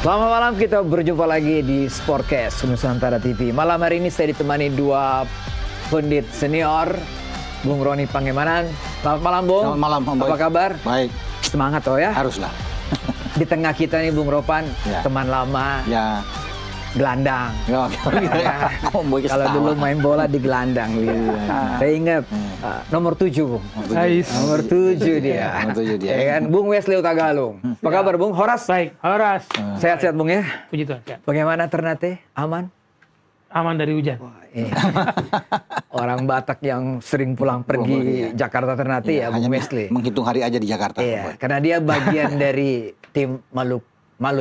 Selamat malam, kita berjumpa lagi di Sportcast Nusantara TV. Malam hari ini saya ditemani dua pundit senior, Bung Roni Pangemanan. Selamat malam, Bung. Selamat malam, Om Boy. Apa kabar? Baik. Semangat toh ya? Haruslah. Di tengah kita nih Bung Ropan, Ya. teman lama, Ya. gelandang. Ya. Om Boy Kalau ketawa. dulu main bola di gelandang. Saya ingat nomor 7, Bung. Nomor 7 dia. Nomor 7 dia. Ya kan? Bung Wesley Utagalung. Apa kabar, Bung? Horas? Baik, Horas. Sehat-sehat, Bung ya? Puji Tuhan, sehat. Bagaimana Ternate? Aman? Aman dari hujan. Iya. Orang Batak yang sering pulang pergi Jakarta Ternate ya, Bung hanya Wesley. menghitung hari aja di Jakarta. Om Iya, Boy. karena dia bagian dari tim Malut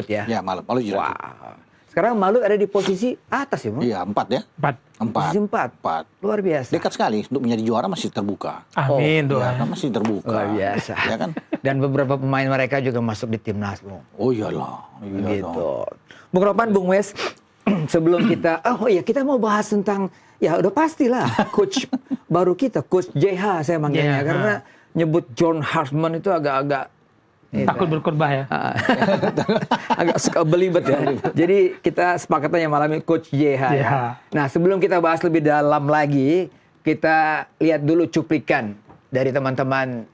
ya. Ya, malam juga. Wah. Sekarang Malut ada di posisi atas ya, Bung? Iya, 4 ya. 4. 4. Posisi 4. Luar biasa. Dekat sekali untuk menjadi juara masih terbuka. Amin, Ya, doa. kan masih terbuka. Luar biasa. Ya kan? Dan beberapa pemain mereka juga masuk di timnas, Bung. Oh iyalah. Iya Gitu. dong. Bung Ropan, Bung Wes, sebelum kita, kita mau bahas tentang, ya udah pastilah, coach baru kita, Coach JH saya manggilnya, JH. karena nyebut John Hartman itu agak-agak Takut berkorban ya. agak suka belibet ya. Jadi kita sepakatnya malam ini Coach JH. Ya. Nah, sebelum kita bahas lebih dalam lagi, kita lihat dulu cuplikan dari teman-teman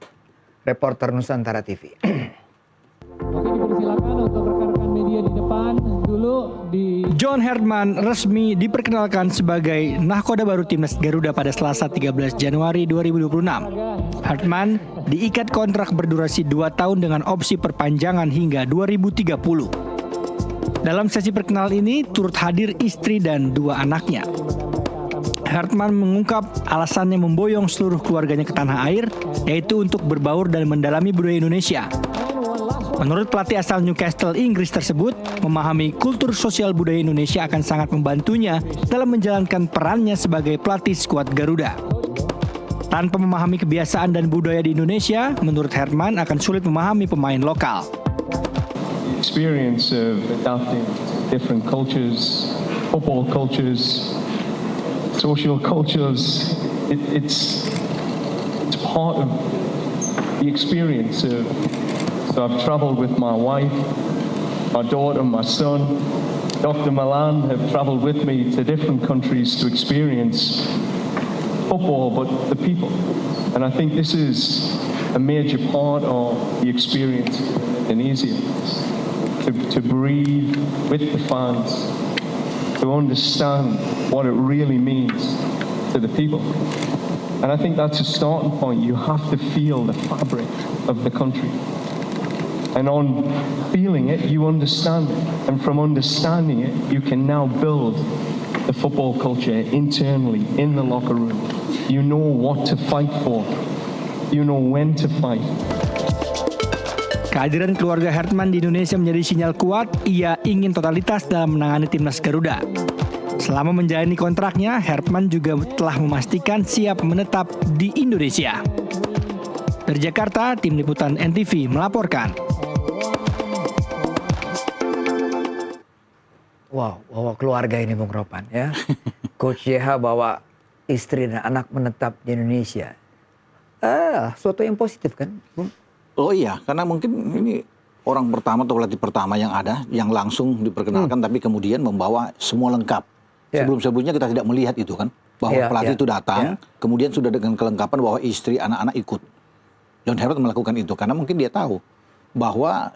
reporter Nusantara TV. Oke, dipersilakan untuk rekan-rekan media di depan dulu di John Hartman resmi diperkenalkan sebagai nahkoda baru timnas Garuda pada Selasa 13 Januari 2026. Hartman diikat kontrak berdurasi 2 tahun dengan opsi perpanjangan hingga 2030. Dalam sesi perkenalan ini turut hadir istri dan 2 anaknya. Hartman mengungkap alasannya memboyong seluruh keluarganya ke tanah air, yaitu untuk berbaur dan mendalami budaya Indonesia. Menurut pelatih asal Newcastle, Inggris tersebut, memahami kultur sosial budaya Indonesia akan sangat membantunya dalam menjalankan perannya sebagai pelatih skuad Garuda. Tanpa memahami kebiasaan dan budaya di Indonesia, menurut Hartman akan sulit memahami pemain lokal. The experience of adapting different cultures, football cultures, social cultures, it's part of the experience of. So I've traveled with my wife, my daughter, my son. Dr. Milan have traveled with me to different countries to experience football, but the people. And I think this is a major part of the experience in Indonesia. To breathe with the fans, to understand what it really means to the people. And I think that's a starting point. You have to feel the fabric of the country. And on feeling it, you understand it. And from understanding it, you can now build the football culture internally in the locker room. You know what to fight for. You know when to fight. Kehadiran keluarga Hartman di Indonesia menjadi sinyal kuat ia ingin totalitas dalam menangani timnas Garuda. Selama menjalani kontraknya, Hartman juga telah memastikan siap menetap di Indonesia. Dari Jakarta, tim liputan NTV melaporkan. Wow, keluarga ini Bung Ropan ya. Coach JH bawa istri dan anak menetap di Indonesia. Suatu yang positif kan, Bung? Oh iya, karena mungkin ini orang pertama atau pelatih pertama yang ada yang langsung diperkenalkan tapi kemudian membawa semua lengkap. Ya. Sebelum-sebelumnya kita tidak melihat itu kan, bahwa pelatih itu datang, kemudian sudah dengan kelengkapan bahwa istri, anak-anak ikut. John Hartman melakukan itu karena mungkin dia tahu bahwa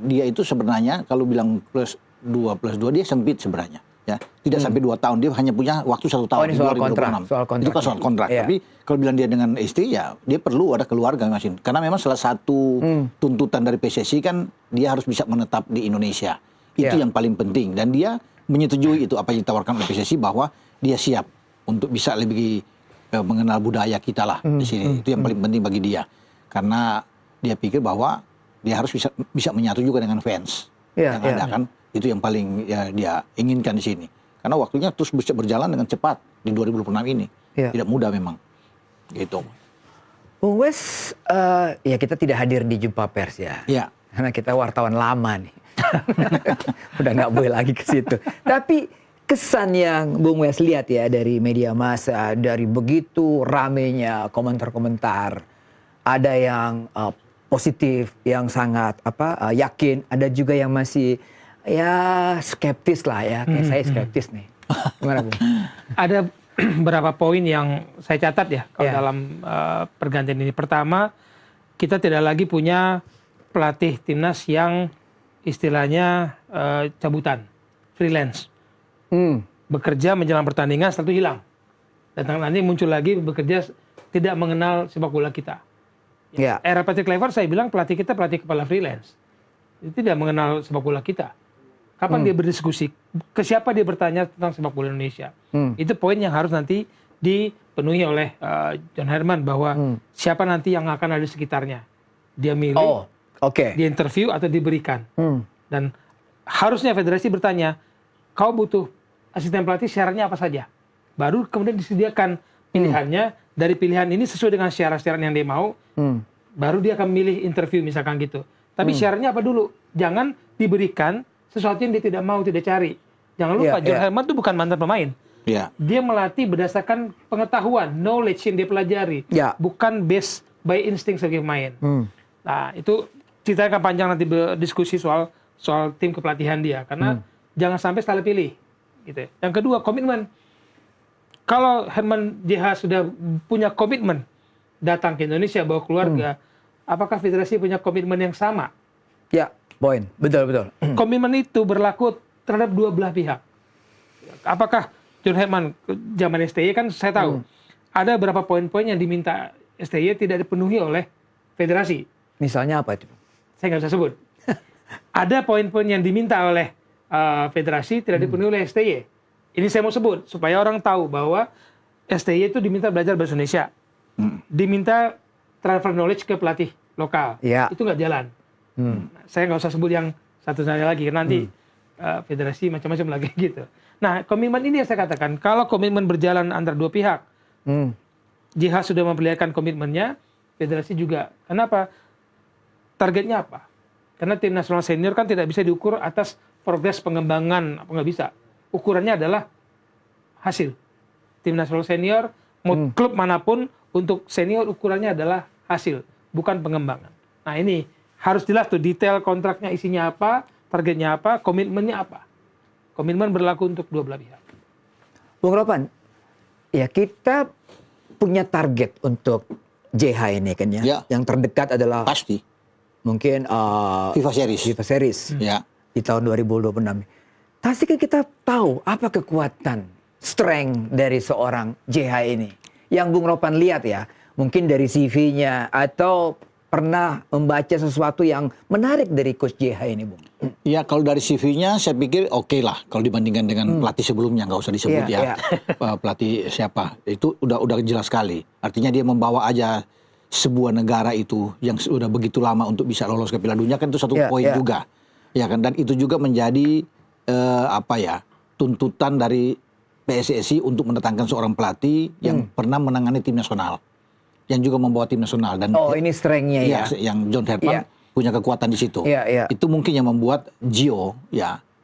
dia itu sebenarnya kalau bilang plus 2 dia sempit sebenarnya. Ya, tidak sampai 2 tahun, dia hanya punya waktu 1 tahun ini di soal 2026. kontrak. Itu kan soal kontrak. Iya. Tapi kalau bilang dia dengan istri, ya dia perlu ada keluarga masing. Karena memang salah satu tuntutan dari PSSI kan dia harus bisa menetap di Indonesia. Itu yang paling penting. Dan dia menyetujui itu apa yang ditawarkan oleh PSSI bahwa dia siap untuk bisa lebih mengenal budaya kita lah di sini. Itu yang paling penting bagi dia. Karena dia pikir bahwa dia harus bisa menyatu juga dengan fans yang ada kan. Itu yang paling dia inginkan di sini. Karena waktunya terus bisa berjalan dengan cepat di 2026 ini. Tidak mudah memang. Gitu. Bung Wes, ya kita tidak hadir di jumpa pers ya. Iya. Karena kita wartawan lama nih. Udah nggak boleh lagi ke situ. Tapi kesan yang Bung Wes lihat ya dari media massa, dari begitu ramenya komentar-komentar, ada yang positif, yang sangat yakin, ada juga yang masih ya skeptis lah ya. Kayak saya skeptis nih. Gimana, Bung? Ada beberapa poin yang saya catat ya kalau dalam pergantian ini. Pertama, kita tidak lagi punya pelatih timnas yang istilahnya cabutan, freelance. Bekerja menjelang pertandingan setelah itu hilang. Dan nanti muncul lagi bekerja tidak mengenal sepak bola kita. Ya. Era Patrick Kluivert saya bilang pelatih kita pelatih kepala freelance. Dia tidak mengenal sepak bola kita. Kapan dia berdiskusi? Ke siapa dia bertanya tentang sepak bola Indonesia? Itu poin yang harus nanti dipenuhi oleh John Herman bahwa siapa nanti yang akan ada di sekitarnya. Dia milih, dia interview atau diberikan. Dan harusnya federasi bertanya, kau butuh asisten pelatih syaratnya apa saja? Baru kemudian disediakan pilihannya, dari pilihan ini sesuai dengan syarat-syarat yang dia mau, baru dia akan milih interview misalkan gitu. Tapi syaratnya apa dulu? Jangan diberikan sesuatu yang dia tidak mau, tidak cari. Jangan lupa, John Herman itu bukan mantan pemain. Dia melatih berdasarkan pengetahuan, knowledge yang dia pelajari. Bukan based by instinct sebagai pemain. Nah, itu kita akan panjang nanti berdiskusi soal tim kepelatihan dia. Karena jangan sampai salah pilih. Gitu. Yang kedua, komitmen. Kalau Herman JH sudah punya komitmen datang ke Indonesia bawa keluarga, apakah federasi punya komitmen yang sama? Ya, poin. Betul. Komitmen itu berlaku terhadap dua belah pihak. Apakah John Herman zaman STY kan saya tahu ada beberapa poin-poin yang diminta STY tidak dipenuhi oleh federasi. Misalnya apa itu? Saya nggak bisa sebut. Ada poin-poin yang diminta oleh federasi tidak dipenuhi oleh STY. Ini saya mau sebut supaya orang tahu bahwa STY itu diminta belajar bahasa Indonesia, diminta transfer knowledge ke pelatih lokal, itu nggak jalan. Saya nggak usah sebut yang satu-satunya lagi, karena nanti federasi macam-macam lagi gitu. Nah, komitmen ini yang saya katakan, kalau komitmen berjalan antara dua pihak, JH sudah memperlihatkan komitmennya, federasi juga. Kenapa? Targetnya apa? Karena tim nasional senior kan tidak bisa diukur atas progres pengembangan, apa nggak bisa. Ukurannya adalah hasil. Tim nasional senior, mau klub manapun, untuk senior ukurannya adalah hasil, bukan pengembangan. Nah ini harus jelas tuh detail kontraknya isinya apa, targetnya apa, komitmennya apa. Komitmen berlaku untuk dua belah pihak. Bung Ropan, ya kita punya target untuk JH ini kan ya. Yang terdekat adalah pasti mungkin FIFA Series. Di tahun 2026. Pasti kan kita tahu apa kekuatan, strength dari seorang JH ini. Yang Bung Ropan lihat ya, mungkin dari CV-nya atau pernah membaca sesuatu yang menarik dari Coach JH ini, Bung. Ya, kalau dari CV-nya saya pikir oke lah kalau dibandingkan dengan pelatih sebelumnya, nggak usah disebut pelatih siapa. Itu udah jelas sekali. Artinya dia membawa aja sebuah negara itu yang sudah begitu lama untuk bisa lolos ke Piala Dunia kan itu satu poin juga. Ya kan, dan itu juga menjadi tuntutan dari PSSI untuk mendatangkan seorang pelatih yang pernah menangani tim nasional, yang juga membawa tim nasional. Dan ini strength-nya ya. Yang John Herman punya kekuatan di situ. Itu mungkin yang membuat Gio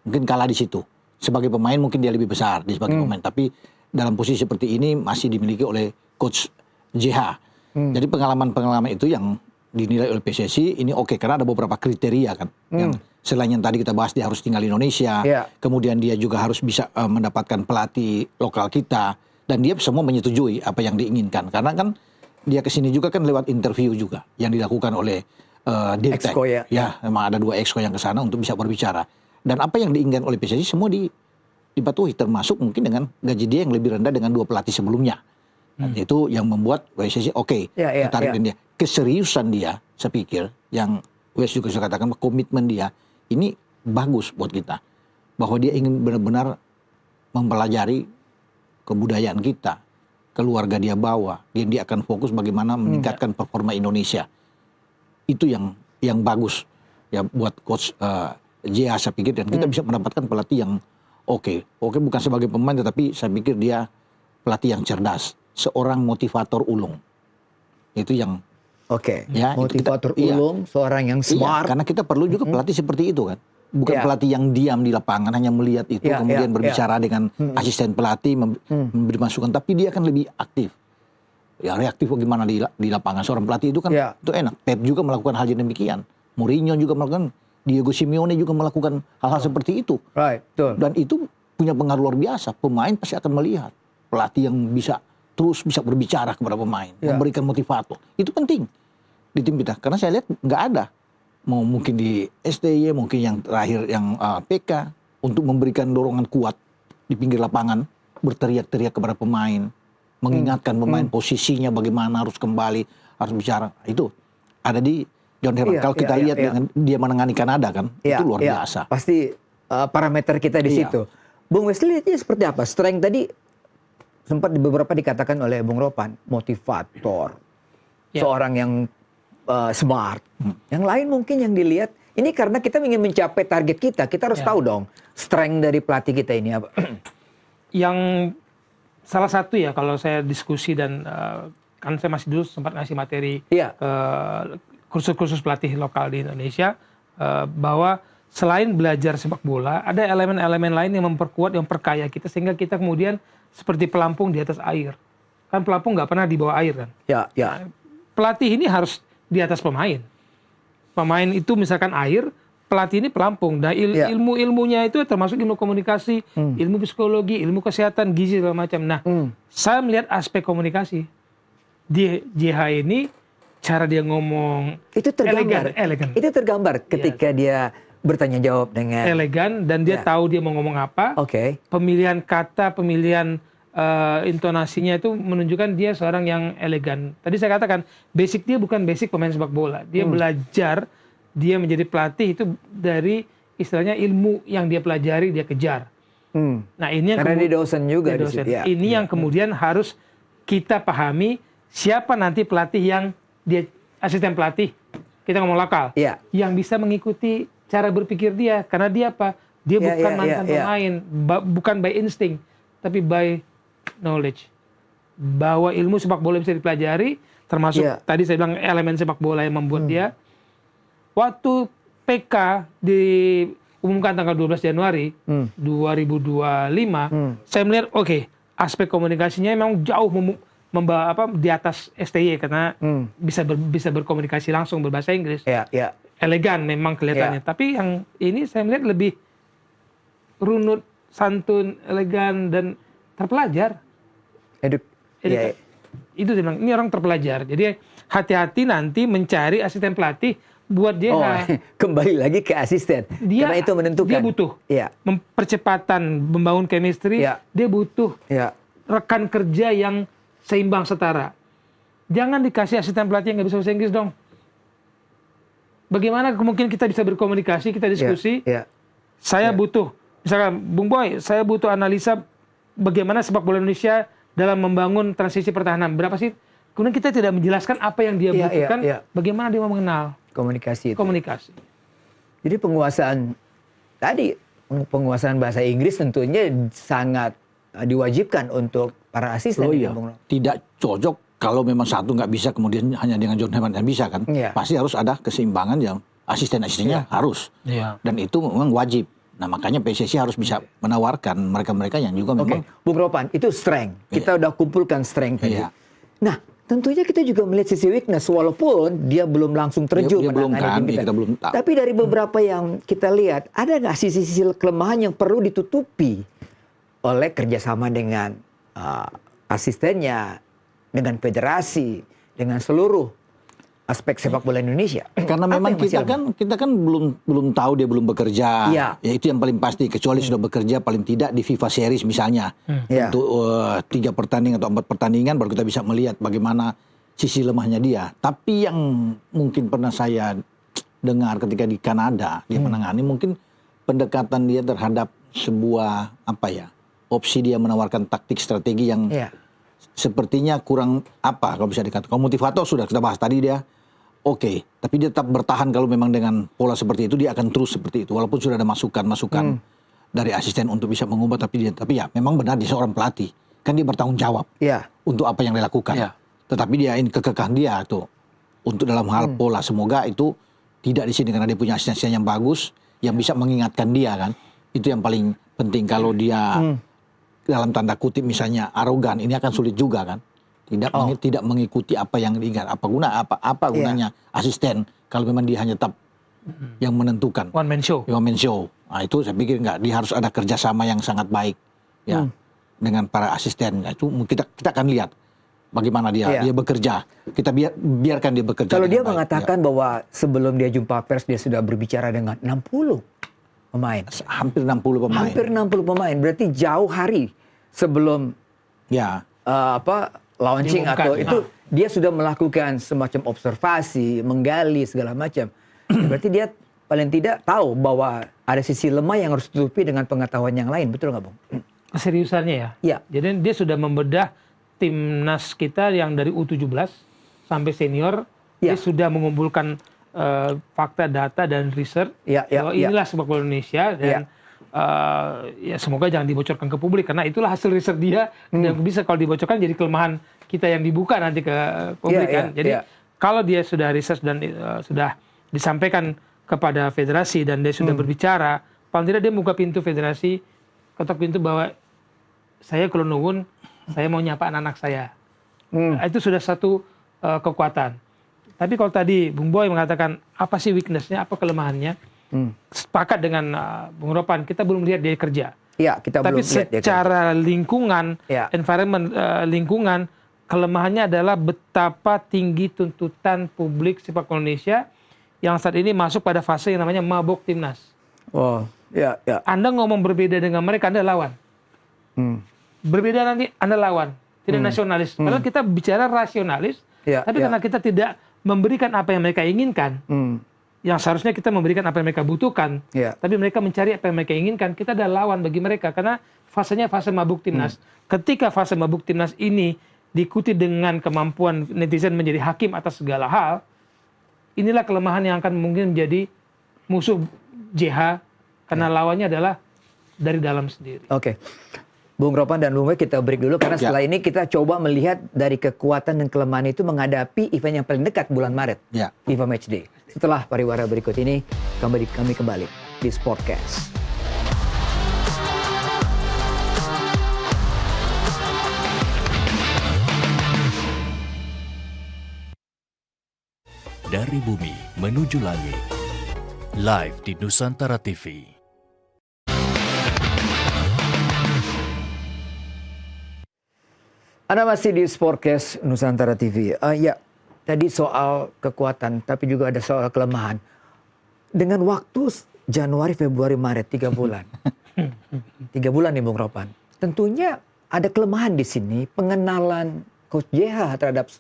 mungkin kalah di situ. Sebagai pemain mungkin dia lebih besar sebagai pemain, tapi dalam posisi seperti ini masih dimiliki oleh Coach JH. Jadi pengalaman itu yang dinilai oleh PSSI ini karena ada beberapa kriteria kan yang selain yang tadi kita bahas, dia harus tinggal di Indonesia, kemudian dia juga harus bisa mendapatkan pelatih lokal kita, dan dia semua menyetujui apa yang diinginkan, karena kan dia kesini juga kan lewat interview juga yang dilakukan oleh Dirtek. Memang ada 2 exco yang kesana untuk bisa berbicara, dan apa yang diinginkan oleh PSSI semua dipatuhi, termasuk mungkin dengan gaji dia yang lebih rendah dengan 2 pelatih sebelumnya. Itu yang membuat PSSI dia. Keseriusan dia, saya pikir, yang Wes juga saya katakan, komitmen dia ini bagus buat kita, bahwa dia ingin benar-benar mempelajari kebudayaan kita, keluarga dia bawa, dia akan fokus bagaimana meningkatkan performa Indonesia. Itu yang bagus ya buat Coach JH, saya pikir, dan kita bisa mendapatkan pelatih yang oke, bukan sebagai pemain, tetapi saya pikir dia pelatih yang cerdas, seorang motivator ulung. Itu yang motivator ulung, seorang yang smart. Karena kita perlu juga pelatih seperti itu kan. Bukan pelatih yang diam di lapangan, hanya melihat itu, kemudian berbicara dengan asisten pelatih, memberi masukan, tapi dia akan lebih aktif. Ya reaktif bagaimana di lapangan seorang pelatih itu kan itu enak. Pep juga melakukan hal yang demikian. Mourinho juga melakukan, Diego Simeone juga melakukan hal-hal seperti itu. Right, betul. Dan itu punya pengaruh luar biasa. Pemain pasti akan melihat pelatih yang bisa berbicara kepada pemain, memberikan motivator. Itu penting di tim kita. Karena saya lihat nggak ada. Mau mungkin di STY, mungkin yang terakhir yang PK untuk memberikan dorongan kuat di pinggir lapangan, berteriak-teriak kepada pemain, mengingatkan pemain posisinya bagaimana harus kembali, harus bicara. Itu ada di John Herman. Kalau kita lihat dengan dia menangani Kanada kan, itu luar biasa. Pasti parameter kita di situ. Bung Wesley lihatnya seperti apa? Strength tadi sempat beberapa dikatakan oleh Bung Ropan, motivator, seorang yang smart. Yang lain mungkin yang dilihat, ini karena kita ingin mencapai target kita harus tahu dong strength dari pelatih kita ini apa. Yang salah satu ya kalau saya diskusi dan kan saya masih dulu sempat ngasih materi kursus-kursus pelatih lokal di Indonesia bahwa selain belajar sepak bola ada elemen-elemen lain yang memperkuat, yang memperkaya kita sehingga kita kemudian seperti pelampung di atas air. Kan pelampung nggak pernah di bawah air kan. Nah, pelatih ini harus di atas pemain. Pemain itu misalkan air, pelatih ini pelampung. Nah ilmu-ilmunya itu termasuk ilmu komunikasi, ilmu psikologi, ilmu kesehatan, gizi segala macam. Nah saya melihat aspek komunikasi di JH ini, cara dia ngomong itu tergambar, elegan. Itu tergambar ketika dia bertanya jawab dengan elegan dan dia tahu dia mau ngomong apa. Pemilihan kata, pemilihan intonasinya itu menunjukkan dia seorang yang elegan. Tadi saya katakan basic dia bukan basic pemain sepak bola. Dia belajar, dia menjadi pelatih itu dari istilahnya ilmu yang dia pelajari dia kejar. Nah ini yang karena dia dosen juga di situ. Ini yang kemudian harus kita pahami siapa nanti pelatih yang dia asisten pelatih. Kita ngomong lokal. Yang bisa mengikuti cara berpikir dia karena dia apa? Dia bukan mantan pemain, bukan by insting, tapi by knowledge. Bahwa ilmu sepak bola bisa dipelajari, termasuk tadi saya bilang elemen sepak bola yang membuat dia. Waktu PK diumumkan tanggal 12 Januari 2025, saya melihat aspek komunikasinya memang jauh di atas STY karena bisa berkomunikasi langsung berbahasa Inggris. Elegan memang kelihatannya. Tapi yang ini saya melihat lebih runut, santun, elegan dan terpelajar. Itu dia bilang, ini orang terpelajar. Jadi hati-hati nanti mencari asisten pelatih buat dia. Kembali lagi ke asisten. Karena itu menentukan. Dia butuh percepatan membangun chemistry. Dia butuh rekan kerja yang seimbang setara. Jangan dikasih asisten pelatih yang nggak bisa bahasa Inggris dong. Bagaimana kemungkinan kita bisa berkomunikasi, kita diskusi. Saya butuh, misalkan Bung Boy, saya butuh analisa bagaimana sepak bola Indonesia dalam membangun transisi pertahanan. Berapa sih? Kemudian kita tidak menjelaskan apa yang dia butuhkan, bagaimana dia mau mengenal. Komunikasi. Jadi penguasaan bahasa Inggris tentunya sangat diwajibkan untuk para asisten. Tidak cocok kalau memang satu nggak bisa kemudian hanya dengan John Herman yang bisa kan. Pasti harus ada keseimbangan yang asisten-asistennya harus. Dan itu memang wajib. Nah makanya PSSI harus bisa menawarkan mereka-mereka yang juga memang. Bung Ropan, itu strength. Kita udah kumpulkan strength tadi. Nah tentunya kita juga melihat sisi weakness walaupun dia belum langsung terjun menangani tim kita. Belum tahu. Tapi dari beberapa yang kita lihat, ada nggak sisi-sisi kelemahan yang perlu ditutupi oleh kerjasama dengan asistennya, dengan federasi, dengan seluruh aspek sepak bola Indonesia. Karena memang kita kan belum tahu dia belum bekerja. Ya itu yang paling pasti. Kecuali sudah bekerja paling tidak di FIFA Series misalnya untuk 3 pertandingan atau 4 pertandingan baru kita bisa melihat bagaimana sisi lemahnya dia. Tapi yang mungkin pernah saya dengar ketika di Kanada dia menangani mungkin pendekatan dia terhadap sebuah opsi dia menawarkan taktik strategi yang sepertinya kurang kalau bisa dikatakan motivator sudah kita bahas tadi dia. Tapi dia tetap bertahan kalau memang dengan pola seperti itu dia akan terus seperti itu walaupun sudah ada masukan dari asisten untuk bisa mengubah tapi ya memang benar dia seorang pelatih kan dia bertanggung jawab untuk apa yang dilakukan. Tetapi dia ini kekekahan dia tuh untuk dalam hal pola semoga itu tidak di sini karena dia punya asisten yang bagus yang bisa mengingatkan dia kan itu yang paling penting kalau dia dalam tanda kutip misalnya arogan ini akan sulit juga kan tidak mengikuti apa yang diingat. Apa gunanya asisten kalau memang dia hanya tetap yang menentukan. One man show. Nah, itu saya pikir enggak. Dia harus ada kerjasama yang sangat baik ya dengan para asisten. Nah, itu kita akan lihat bagaimana dia bekerja. Kita biarkan dia bekerja. Kalau dia baik, mengatakan bahwa sebelum dia jumpa pers dia sudah berbicara dengan 60 pemain. Hampir 60 pemain. Hampir 60 pemain. Berarti jauh hari sebelum launching diumumkan. atau itu dia sudah melakukan semacam observasi, menggali segala macam. Berarti dia paling tidak tahu bahwa ada sisi lemah yang harus ditutupi dengan pengetahuan yang lain, betul nggak, Bung? Keseriusannya ya. Iya. Jadi dia sudah membedah timnas kita yang dari U17 sampai senior. Dia sudah mengumpulkan fakta, data dan riset bahwa inilah sepak bola Indonesia dan ya semoga jangan dibocorkan ke publik karena itulah hasil riset dia dan bisa kalau dibocorkan jadi kelemahan kita yang dibuka nanti ke publik kan. Jadi kalau dia sudah riset dan sudah disampaikan kepada federasi dan dia sudah berbicara, paling tidak dia buka pintu federasi, ketok pintu bahwa saya kalau nuwun, saya mau nyapa anak-anak saya. Itu sudah satu kekuatan. Tapi kalau tadi Bung Boy mengatakan apa sih weakness-nya, apa kelemahannya, sepakat dengan Bung Ropan, kita belum lihat dia kerja. Iya, kita tapi belum lihat dia secara lingkungan, environment lingkungan, kelemahannya adalah betapa tinggi tuntutan publik sepak bola Indonesia yang saat ini masuk pada fase yang namanya mabok timnas. Oh, ya. Anda ngomong berbeda dengan mereka, Anda lawan. Berbeda nanti, Anda lawan. Tidak nasionalis. Padahal kita bicara rasionalis, tapi karena kita tidak memberikan apa yang mereka inginkan, yang seharusnya kita memberikan apa yang mereka butuhkan, tapi mereka mencari apa yang mereka inginkan, kita adalah lawan bagi mereka, karena fasenya fase mabuk timnas. Ketika fase mabuk timnas ini diikuti dengan kemampuan netizen menjadi hakim atas segala hal, inilah kelemahan yang akan mungkin menjadi musuh JH, karena lawannya adalah dari dalam sendiri. Oke. Bung Ropan dan Bung Boy, kita break dulu karena setelah ini kita coba melihat dari kekuatan dan kelemahan itu menghadapi event yang paling dekat bulan Maret, FIFA Matchday. Setelah pariwara berikut ini, kami kembali di Sportcast. Dari bumi menuju langit, live di Nusantara TV. Anda masih di Sportcast Nusantara TV. Tadi soal kekuatan, tapi juga ada soal kelemahan. Dengan waktu Januari, Februari, Maret, 3 bulan. 3 bulan nih Bung Ropan. Tentunya ada kelemahan di sini, pengenalan Coach JH terhadap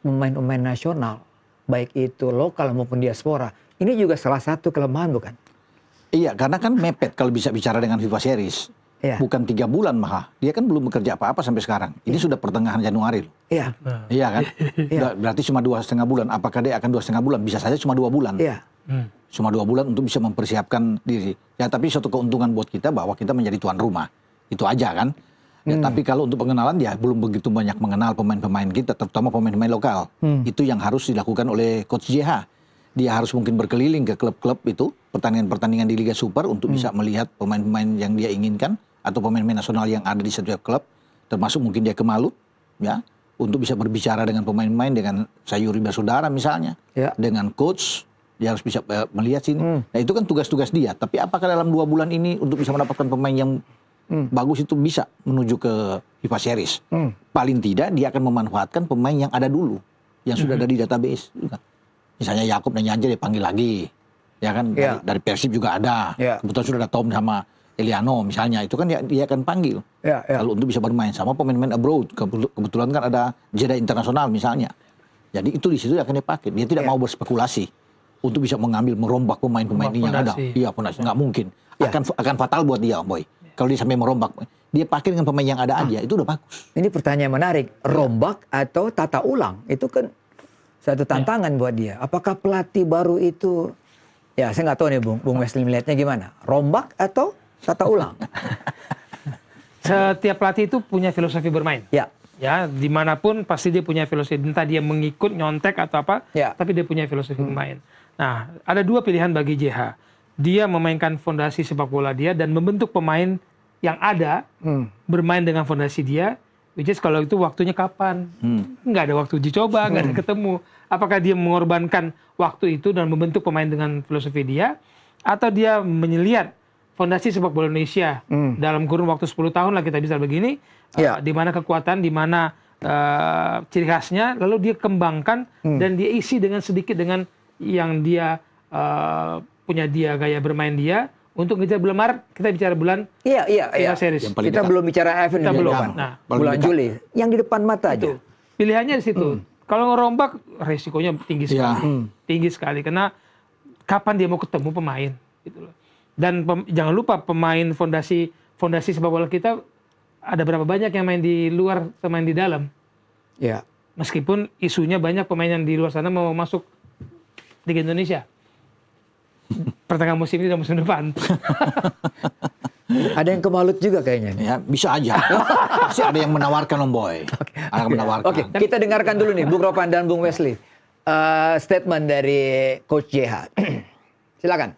pemain-pemain nasional, baik itu lokal maupun diaspora. Ini juga salah satu kelemahan, bukan? Iya, karena kan mepet kalau bisa bicara dengan FIFA Series. Bukan 3 bulan malah. Dia kan belum bekerja apa-apa sampai sekarang. Ini sudah pertengahan Januari. Iya. Iya kan? Berarti cuma 2,5 bulan. Apakah dia akan 2,5 bulan? Bisa saja cuma 2 bulan. Iya. Cuma 2 bulan untuk bisa mempersiapkan diri. Ya, tapi suatu keuntungan buat kita bahwa kita menjadi tuan rumah. Itu aja kan? Ya, tapi kalau untuk pengenalan dia belum begitu banyak mengenal pemain-pemain kita, terutama pemain-pemain lokal. Itu yang harus dilakukan oleh Coach JH. Dia harus mungkin berkeliling ke klub-klub itu, pertandingan-pertandingan di Liga Super untuk bisa melihat pemain-pemain yang dia inginkan atau pemain-pemain nasional yang ada di setiap klub, termasuk mungkin dia ke Malut, ya, untuk bisa berbicara dengan pemain-pemain, dengan Sayuri Basudara misalnya, dengan coach, dia harus bisa melihat sini. Nah itu kan tugas-tugas dia. Tapi apakah dalam 2 bulan ini untuk bisa mendapatkan pemain yang bagus itu bisa menuju ke FIFA Series? Paling tidak dia akan memanfaatkan pemain yang ada dulu, yang sudah ada di database. Misalnya Yakob dan Yanja dipanggil lagi, ya kan? Dari Persib juga ada. Kebetulan sudah ada Tom sama Eliano misalnya, itu kan dia akan panggil. Kalau untuk bisa bermain sama pemain-pemain abroad, kebetulan kan ada jeda internasional misalnya. Jadi itu di situ akan dipakai. Dia tidak mau berspekulasi untuk bisa merombak pemain-pemain ini yang ada. Iya, fondasi nggak mungkin. Akan fatal buat dia, Boy. Kalau dia sampai merombak, dia pakai dengan pemain yang ada aja, itu udah bagus. Ini pertanyaan menarik, rombak atau tata ulang? Itu kan satu tantangan buat dia. Apakah pelatih baru itu, ya saya nggak tahu nih Bung Wesley melihatnya gimana, rombak atau tata ulang? Setiap pelatih itu punya filosofi bermain. Ya, dimanapun pasti dia punya filosofi. Entah dia mengikut, nyontek atau apa, tapi dia punya filosofi bermain. Nah, ada 2 pilihan bagi JH. Dia memainkan fondasi sepak bola dia dan membentuk pemain yang ada, bermain dengan fondasi dia Which is kalau itu waktunya kapan? Nggak ada waktu uji coba, nggak ada ketemu. Apakah dia mengorbankan waktu itu dan membentuk pemain dengan filosofi dia, atau dia menyelihat fondasi sepak bola Indonesia dalam kurun waktu 10 tahun lah kita bisa begini, di mana kekuatan, di mana ciri khasnya, lalu dia kembangkan dan dia isi dengan sedikit dengan yang dia punya dia, gaya bermain dia. Untuk ngejar bulan Maret, kita bicara bulan series. Kita belum bicara event Kita belum. Nah, bulan Juli. Yang di depan mata aja. Pilihannya di situ. Kalau ngerombak, resikonya tinggi sekali. Tinggi sekali. Karena kapan dia mau ketemu pemain. Gitu loh. Dan jangan lupa pemain fondasi sepak bola kita, ada berapa banyak yang main di luar sama yang di dalam. Ya. Meskipun isunya banyak pemain yang di luar sana mau masuk Liga Indonesia. Pertengahan musim ini dan musim depan. Ada yang kemalut juga kayaknya. Ya, bisa aja. Pasti ada yang menawarkan, Om Boy. Ada yang menawarkan. Oke, kita dengarkan dulu nih Bung Ropan dan Bung Wesley. Statement dari Coach JH. Silakan.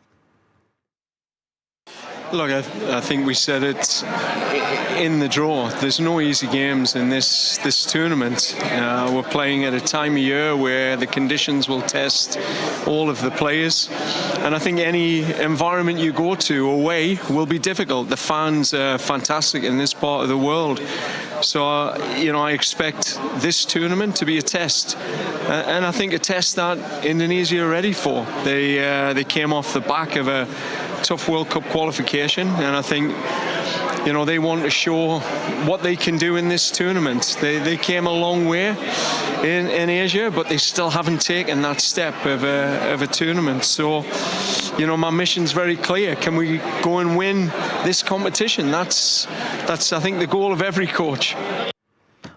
Look, I think we said it in the draw. There's no easy games in this tournament. We're playing at a time of year where the conditions will test all of the players. And I think any environment you go to away will be difficult. The fans are fantastic in this part of the world. So, I expect this tournament to be a test. And I think a test that Indonesia are ready for. They came off the back of a tough World Cup qualification, and I think they want to show what they can do in this tournament. They came a long way in Asia, but they still haven't taken that step of a tournament. So, my mission's very clear. Can we go and win this competition? That's I think the goal of every coach.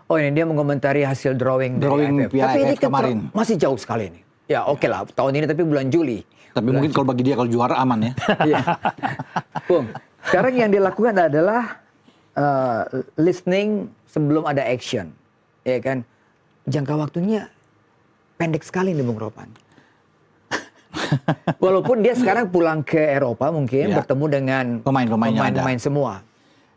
Oh, ini dia mengomentari hasil drawing dari AFF. Tapi ini kan masih jauh sekali nih. Ya oke lah, tahun ini tapi bulan Juli. Tapi mungkin kalau bagi dia kalau juara aman ya. Iya. Bung, sekarang yang dilakukan adalah listening sebelum ada action. Ya kan? Jangka waktunya pendek sekali nih Bung Ropan. Walaupun dia sekarang pulang ke Eropa mungkin bertemu dengan pemain-pemain semua.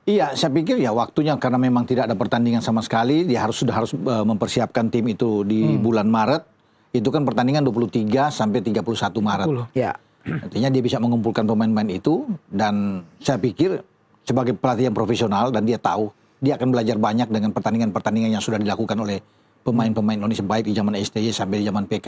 Iya, saya pikir ya waktunya karena memang tidak ada pertandingan sama sekali, dia sudah harus mempersiapkan tim itu di bulan Maret. Itu kan pertandingan 23 sampai 31 Maret. Ya. Artinya dia bisa mengumpulkan pemain-pemain itu dan saya pikir sebagai pelatih yang profesional dan dia tahu dia akan belajar banyak dengan pertandingan-pertandingan yang sudah dilakukan oleh pemain-pemain Indonesia baik di zaman STY sampai di zaman PK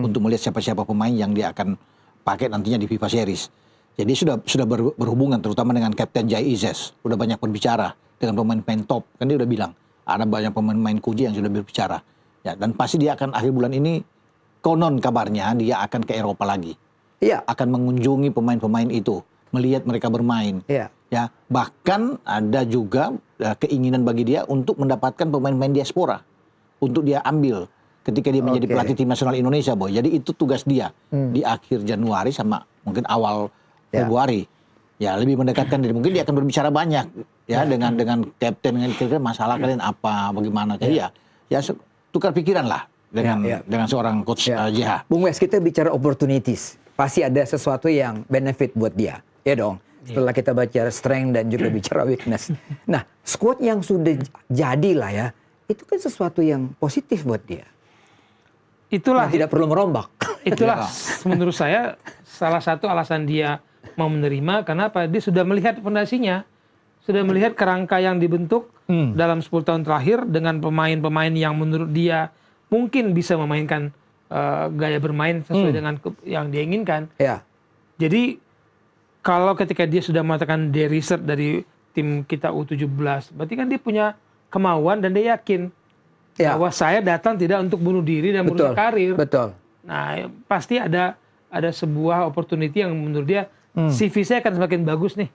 untuk melihat siapa-siapa pemain yang dia akan pakai nantinya di FIFA Series. Jadi sudah berhubungan terutama dengan Kapten Jai Izes, sudah banyak berbicara dengan pemain-pemain top. Kan dia udah bilang ada banyak pemain-pemain kunci yang sudah berbicara. Ya, dan pasti dia akan akhir bulan ini konon kabarnya dia akan ke Eropa lagi. Iya. Akan mengunjungi pemain-pemain itu, melihat mereka bermain. Iya. Ya, bahkan ada juga keinginan bagi dia untuk mendapatkan pemain-pemain diaspora untuk dia ambil ketika dia menjadi pelatih tim nasional Indonesia, Boy. Jadi itu tugas dia di akhir Januari sama mungkin awal Februari. Ya, lebih mendekatkan diri. Mungkin dia akan berbicara banyak ya dengan kapten, dengan kira-kira masalah kalian apa, bagaimana. Jadi ya tukar pikiran lah dengan seorang coach JH. Bung Wes, kita bicara opportunities. Pasti ada sesuatu yang benefit buat dia. Ya dong. Setelah kita baca strength dan juga bicara weakness. Nah, squad yang sudah jadi lah ya, itu kan sesuatu yang positif buat dia. Itulah yang tidak perlu merombak. Itulah menurut saya salah satu alasan dia mau menerima. Kenapa? Dia sudah melihat fondasinya, sudah melihat kerangka yang dibentuk dalam 10 tahun terakhir dengan pemain-pemain yang menurut dia mungkin bisa memainkan gaya bermain sesuai dengan yang dia inginkan. Ya. Jadi kalau ketika dia sudah mengatakan dia riset dari tim kita U17, berarti kan dia punya kemauan dan dia yakin bahwa saya datang tidak untuk bunuh diri dan merusak karir. Betul. Nah, pasti ada sebuah opportunity yang menurut dia CV saya akan semakin bagus nih.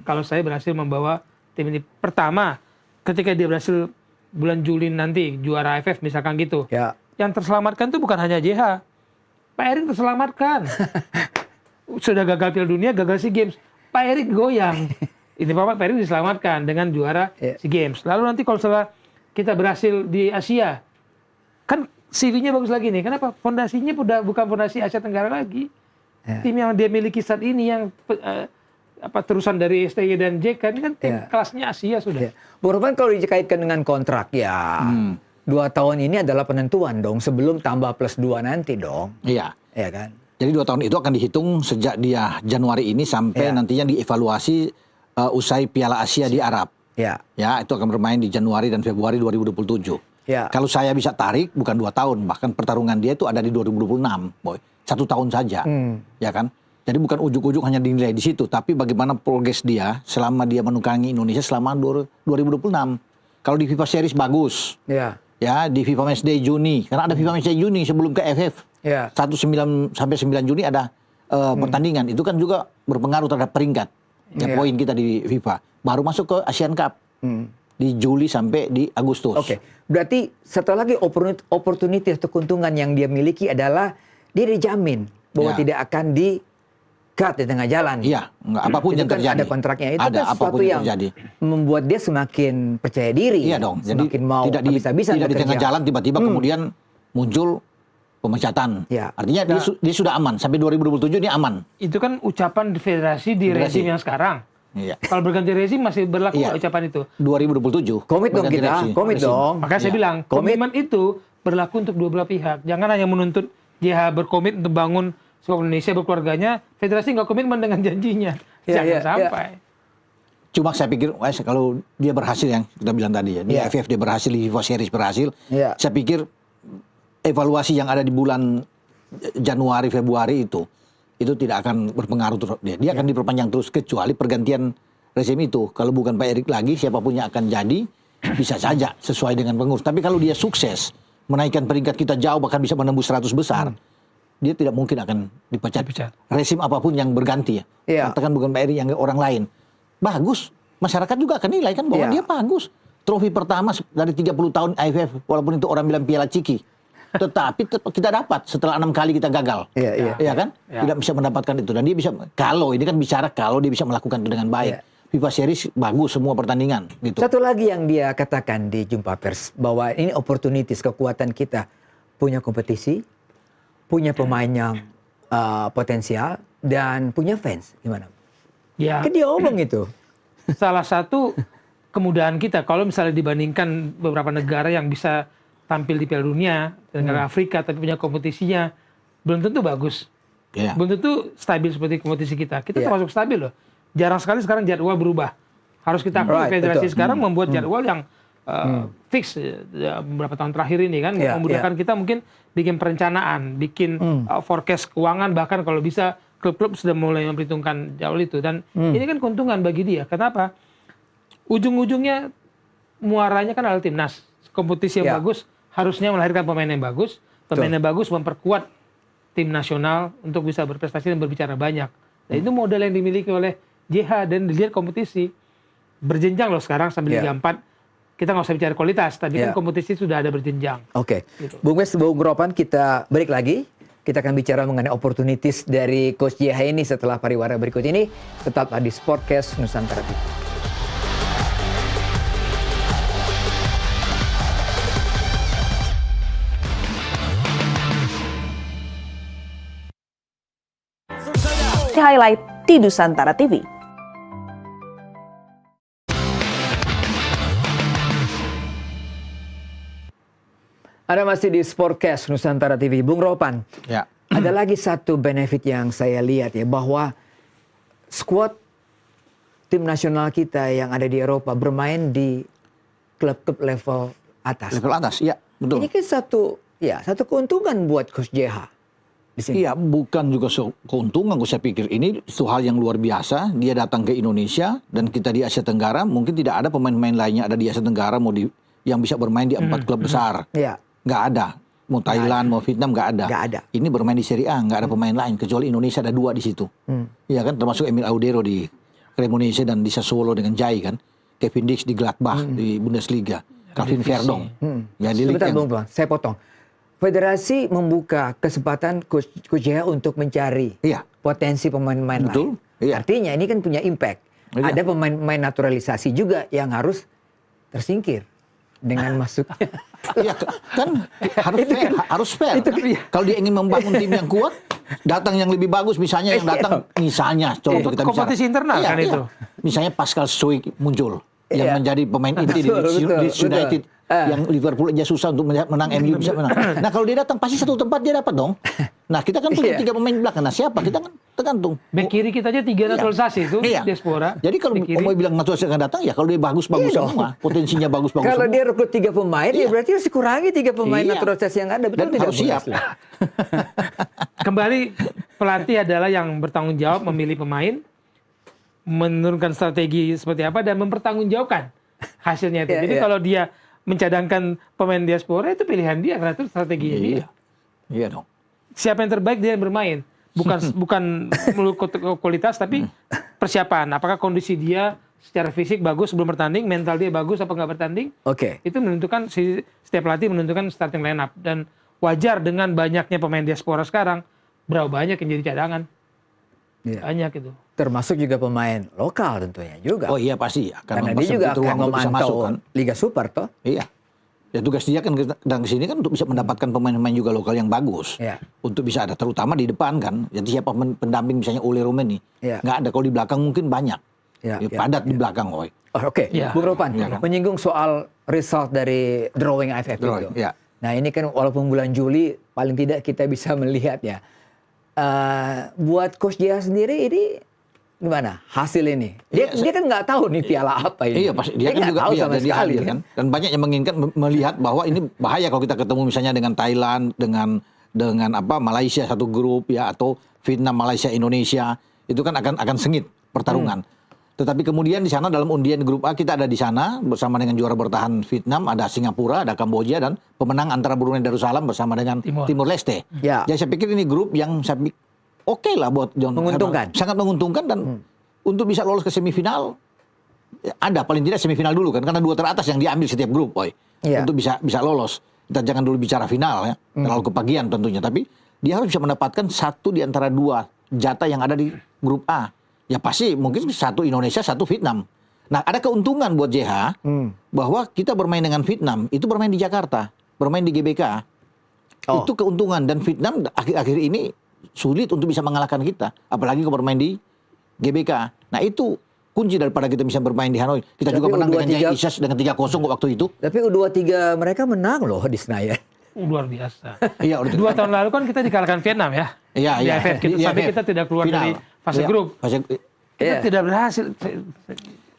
Kalau saya berhasil membawa tim ini. Pertama, ketika dia berhasil bulan Juli nanti juara AFF misalkan gitu. Ya. Yang terselamatkan itu bukan hanya JH. Pak Erik terselamatkan. Sudah gagal Piala Dunia, gagal SEA Games. Pak Erik goyang. Ini Pak Erik diselamatkan dengan juara SEA Games. Lalu nanti kalau setelah kita berhasil di Asia, kan CV-nya bagus lagi nih. Kenapa? Fondasinya udah bukan fondasi Asia Tenggara lagi. Tim yang dia miliki saat ini yang terusan dari STY dan JK ini kan tim kelasnya Asia sudah. Ya. Bung Ropan, kalau dikaitkan dengan kontrak ya 2 tahun ini adalah penentuan dong sebelum tambah plus 2 nanti dong. Iya. Ya kan? Jadi 2 tahun itu akan dihitung sejak dia Januari ini sampai nantinya dievaluasi usai Piala Asia di Arab. Ya. Ya, itu akan bermain di Januari dan Februari 2027. Ya. Kalau saya bisa tarik bukan 2 tahun, bahkan pertarungan dia itu ada di 2026, boy. 1 tahun saja. Ya kan? Jadi bukan ujuk-ujuk hanya dinilai di situ, tapi bagaimana progres dia selama dia menukangi Indonesia selama 2026. Kalau di FIFA Series bagus. Ya. Ya, di FIFA Matchday Juni. Karena ada FIFA Matchday Juni sebelum ke FF. Ya. 1 sampai 9 Juni ada pertandingan. Itu kan juga berpengaruh terhadap peringkat. Ya, poin kita di FIFA. Baru masuk ke Asian Cup. Di Juli sampai di Agustus. Oke. Berarti satu lagi opportunity atau keuntungan yang dia miliki adalah dia dijamin bahwa tidak akan di-cut di tengah jalan. Iya, apapun yang kan terjadi. ada kontraknya. Itu ada, kan sesuatu yang terjadi. membuat dia semakin percaya diri. Iya dong. Jadi semakin mau tidak di tengah jalan tiba-tiba kemudian muncul pemecatan. Ya. Artinya dia sudah aman. Sampai 2027 ini aman. Itu kan ucapan federasi di rezim yang sekarang. Iya. Kalau berganti rezim masih berlaku ucapan itu. 2027. Komit dong kita, komit dong. Makanya saya bilang, komitmen itu berlaku untuk dua belah pihak. Jangan hanya menuntut JH berkomit untuk bangun sepak bola Indonesia berkeluarganya, federasi nggak komitmen dengan janjinya. Jangan sampai. Cuma saya pikir, kalau dia berhasil yang kita bilang tadi ya, di AFF dia berhasil, di FIFA Series berhasil, saya pikir evaluasi yang ada di bulan Januari, Februari itu tidak akan berpengaruh terus dia. Dia akan diperpanjang terus kecuali pergantian rezim itu. Kalau bukan Pak Erik lagi, siapapun yang akan jadi bisa saja sesuai dengan pengurus. Tapi kalau dia sukses menaikkan peringkat kita jauh bahkan bisa menembus 100 besar, dia tidak mungkin akan dipecat. Rezim apapun yang berganti ya. Katakan bukan Pak Erik yang orang lain. Bagus, masyarakat juga akan nilai kan bahwa dia bagus. Trofi pertama dari 30 tahun AFF, walaupun itu orang bilang Piala Ciki. Tetapi kita dapat setelah 6 kali kita gagal. Iya kan? Tidak bisa mendapatkan itu. Dan dia bisa, kalau ini kan bicara kalau dia bisa melakukan itu dengan baik. FIFA Series bagus semua pertandingan. Gitu. Satu lagi yang dia katakan di jumpa pers, bahwa ini opportunities, kekuatan kita. Punya kompetisi, punya pemain yang potensial, dan punya fans. Gimana? Ya. Kan dia ngomong itu. Salah satu kemudahan kita, kalau misalnya dibandingkan beberapa negara yang bisa tampil di Piala Dunia, negara Afrika, tapi punya kompetisinya, belum tentu bagus. Belum tentu stabil seperti kompetisi kita. Kita termasuk stabil loh. Jarang sekali sekarang jadwal berubah. Harus kita akui federasi sekarang membuat jadwal yang fix beberapa tahun terakhir ini kan. Memudahkan kita mungkin bikin perencanaan, bikin forecast keuangan, bahkan kalau bisa klub-klub sudah mulai memperhitungkan jadwal itu. Dan ini kan keuntungan bagi dia. Kenapa? Ujung-ujungnya muaranya kan adalah timnas. Kompetisi yang bagus harusnya melahirkan pemain yang bagus. Pemain yang bagus memperkuat tim nasional untuk bisa berprestasi dan berbicara banyak. Dan itu modal yang dimiliki oleh JH dan dilihat kompetisi. Berjenjang loh sekarang sampai Liga 4. Kita nggak usah bicara kualitas, tapi kan kompetisi sudah ada berjenjang. Oke. Bung Wes, Bung Ropan, kita balik lagi. Kita akan bicara mengenai opportunities dari Coach JH ini setelah pariwara berikut ini. Tetaplah di Sportcast Nusantara TV. Highlight di Nusantara TV. Ada masih di Sportcast Nusantara TV. Bung Ropan, ada lagi satu benefit yang saya lihat ya, bahwa skuad tim nasional kita yang ada di Eropa bermain di klub-klub level atas. Level atas, iya betul. Ini kan satu keuntungan buat Coach JH. Iya, bukan juga keuntungan, saya pikir ini itu hal yang luar biasa. Dia datang ke Indonesia dan kita di Asia Tenggara mungkin tidak ada pemain-pemain lainnya ada di Asia Tenggara yang bisa bermain di 4 klub besar. Nggak ada. Mau Thailand, mau Vietnam nggak ada. Ini bermain di Serie A, nggak ada pemain lain kecuali Indonesia ada 2 di situ. Iya kan, termasuk Emil Audero di Cremonese dan di Sassuolo dengan Jai kan. Kevin Dix di Gladbach di Bundesliga. Calvin Verdong. Ya, di Sebentar Bung, saya potong. Federasi membuka kesempatan Coach JH untuk mencari potensi pemain-pemain lain. Artinya ini kan punya impact. Ada pemain-pemain naturalisasi juga yang harus tersingkir dengan masuknya. Iya kan harus fair. Kalau dia ingin membangun tim yang kuat, datang yang lebih bagus, misalnya yang datang, misalnya contoh kita bicara. Kompetisi internal kan itu. Misalnya Pascal Struijk muncul, yang menjadi pemain inti di Leeds United. Yang Liverpool aja susah untuk menang, MU bisa menang. Nah kalau dia datang pasti satu tempat dia dapat dong. Nah kita kan punya 3 pemain belakang. Nah siapa? Kita kan tergantung. Bek kiri kita aja 3 naturalisasi itu diaspora. Jadi kalau mau bilang naturalisasi akan datang ya kalau dia bagus-bagus semua, potensinya bagus-bagus Kalau semua. dia rekrut 3 pemain, ya berarti harus dikurangi 3 pemain naturalisasi yang ada. Betul Dan tidak? harus siap. Kembali pelatih adalah yang bertanggung jawab memilih pemain, menurunkan strategi seperti apa dan mempertanggungjawabkan hasilnya itu. Jadi kalau dia mencadangkan pemain diaspora itu pilihan dia karena itu strateginya dia. Iya dong. Siapa yang terbaik dia yang bermain. Bukan melulu kualitas tapi persiapan. Apakah kondisi dia secara fisik bagus sebelum bertanding, mental dia bagus apa nggak bertanding? Oke. Itu menentukan setiap pelatih menentukan starting lineup dan wajar dengan banyaknya pemain diaspora sekarang berapa banyak yang jadi cadangan. Banyak itu. Termasuk juga pemain lokal tentunya juga. Oh iya pasti. Karena dia juga akan memantau masuk, kan? Liga Super toh. Iya. Ya tugas dia kan datang ke sini kan untuk bisa mendapatkan pemain-pemain juga lokal yang bagus. Untuk bisa ada terutama di depan kan. Jadi siapa pendamping misalnya Ole Rumeni. Nggak ada, kalau di belakang mungkin banyak. Padat di belakang. Oke. Bung Ropan, menyinggung soal result dari drawing AFF itu. Nah ini kan walaupun bulan Juli paling tidak kita bisa melihat ya. Buat Coach JH sendiri ini gimana hasil ini? Dia kan nggak tahu nih piala apa ini. Iya pasti dia kan juga tahu sama sekali kan. Dan banyak yang menginginkan melihat bahwa ini bahaya kalau kita ketemu misalnya dengan Thailand, dengan Malaysia satu grup ya, atau Vietnam, Malaysia, Indonesia itu kan akan sengit pertarungan. Tetapi kemudian di sana dalam undian grup A kita ada di sana bersama dengan juara bertahan Vietnam, ada Singapura, ada Kamboja dan pemenang antara Brunei Darussalam bersama dengan Timor Leste. Jadi saya pikir ini grup yang saya pikir oke lah buat John. Menguntungkan. Sangat menguntungkan dan untuk bisa lolos ke semifinal ada paling tidak semifinal dulu kan karena 2 teratas yang diambil setiap grup, untuk bisa lolos. Kita jangan dulu bicara final ya, terlalu kepagian tentunya, tapi dia harus bisa mendapatkan 1 di antara 2 jatah yang ada di grup A. Ya pasti mungkin 1 Indonesia, 1 Vietnam. Nah ada keuntungan buat JH bahwa kita bermain dengan Vietnam itu bermain di Jakarta, bermain di GBK. Itu keuntungan dan Vietnam akhir-akhir ini sulit untuk bisa mengalahkan kita, apalagi kalau bermain di GBK. Nah itu kunci daripada kita bisa bermain di Hanoi. Kita juga menang dengan Jaya Isas dengan 3-0 waktu itu. Tapi U23 mereka menang loh di Senayan. Luar biasa. Iya, 2 tahun lalu kan kita dikalahkan Vietnam ya. Iya. Di AFF sampai kita tidak keluar dari fase grup. Kita tidak berhasil.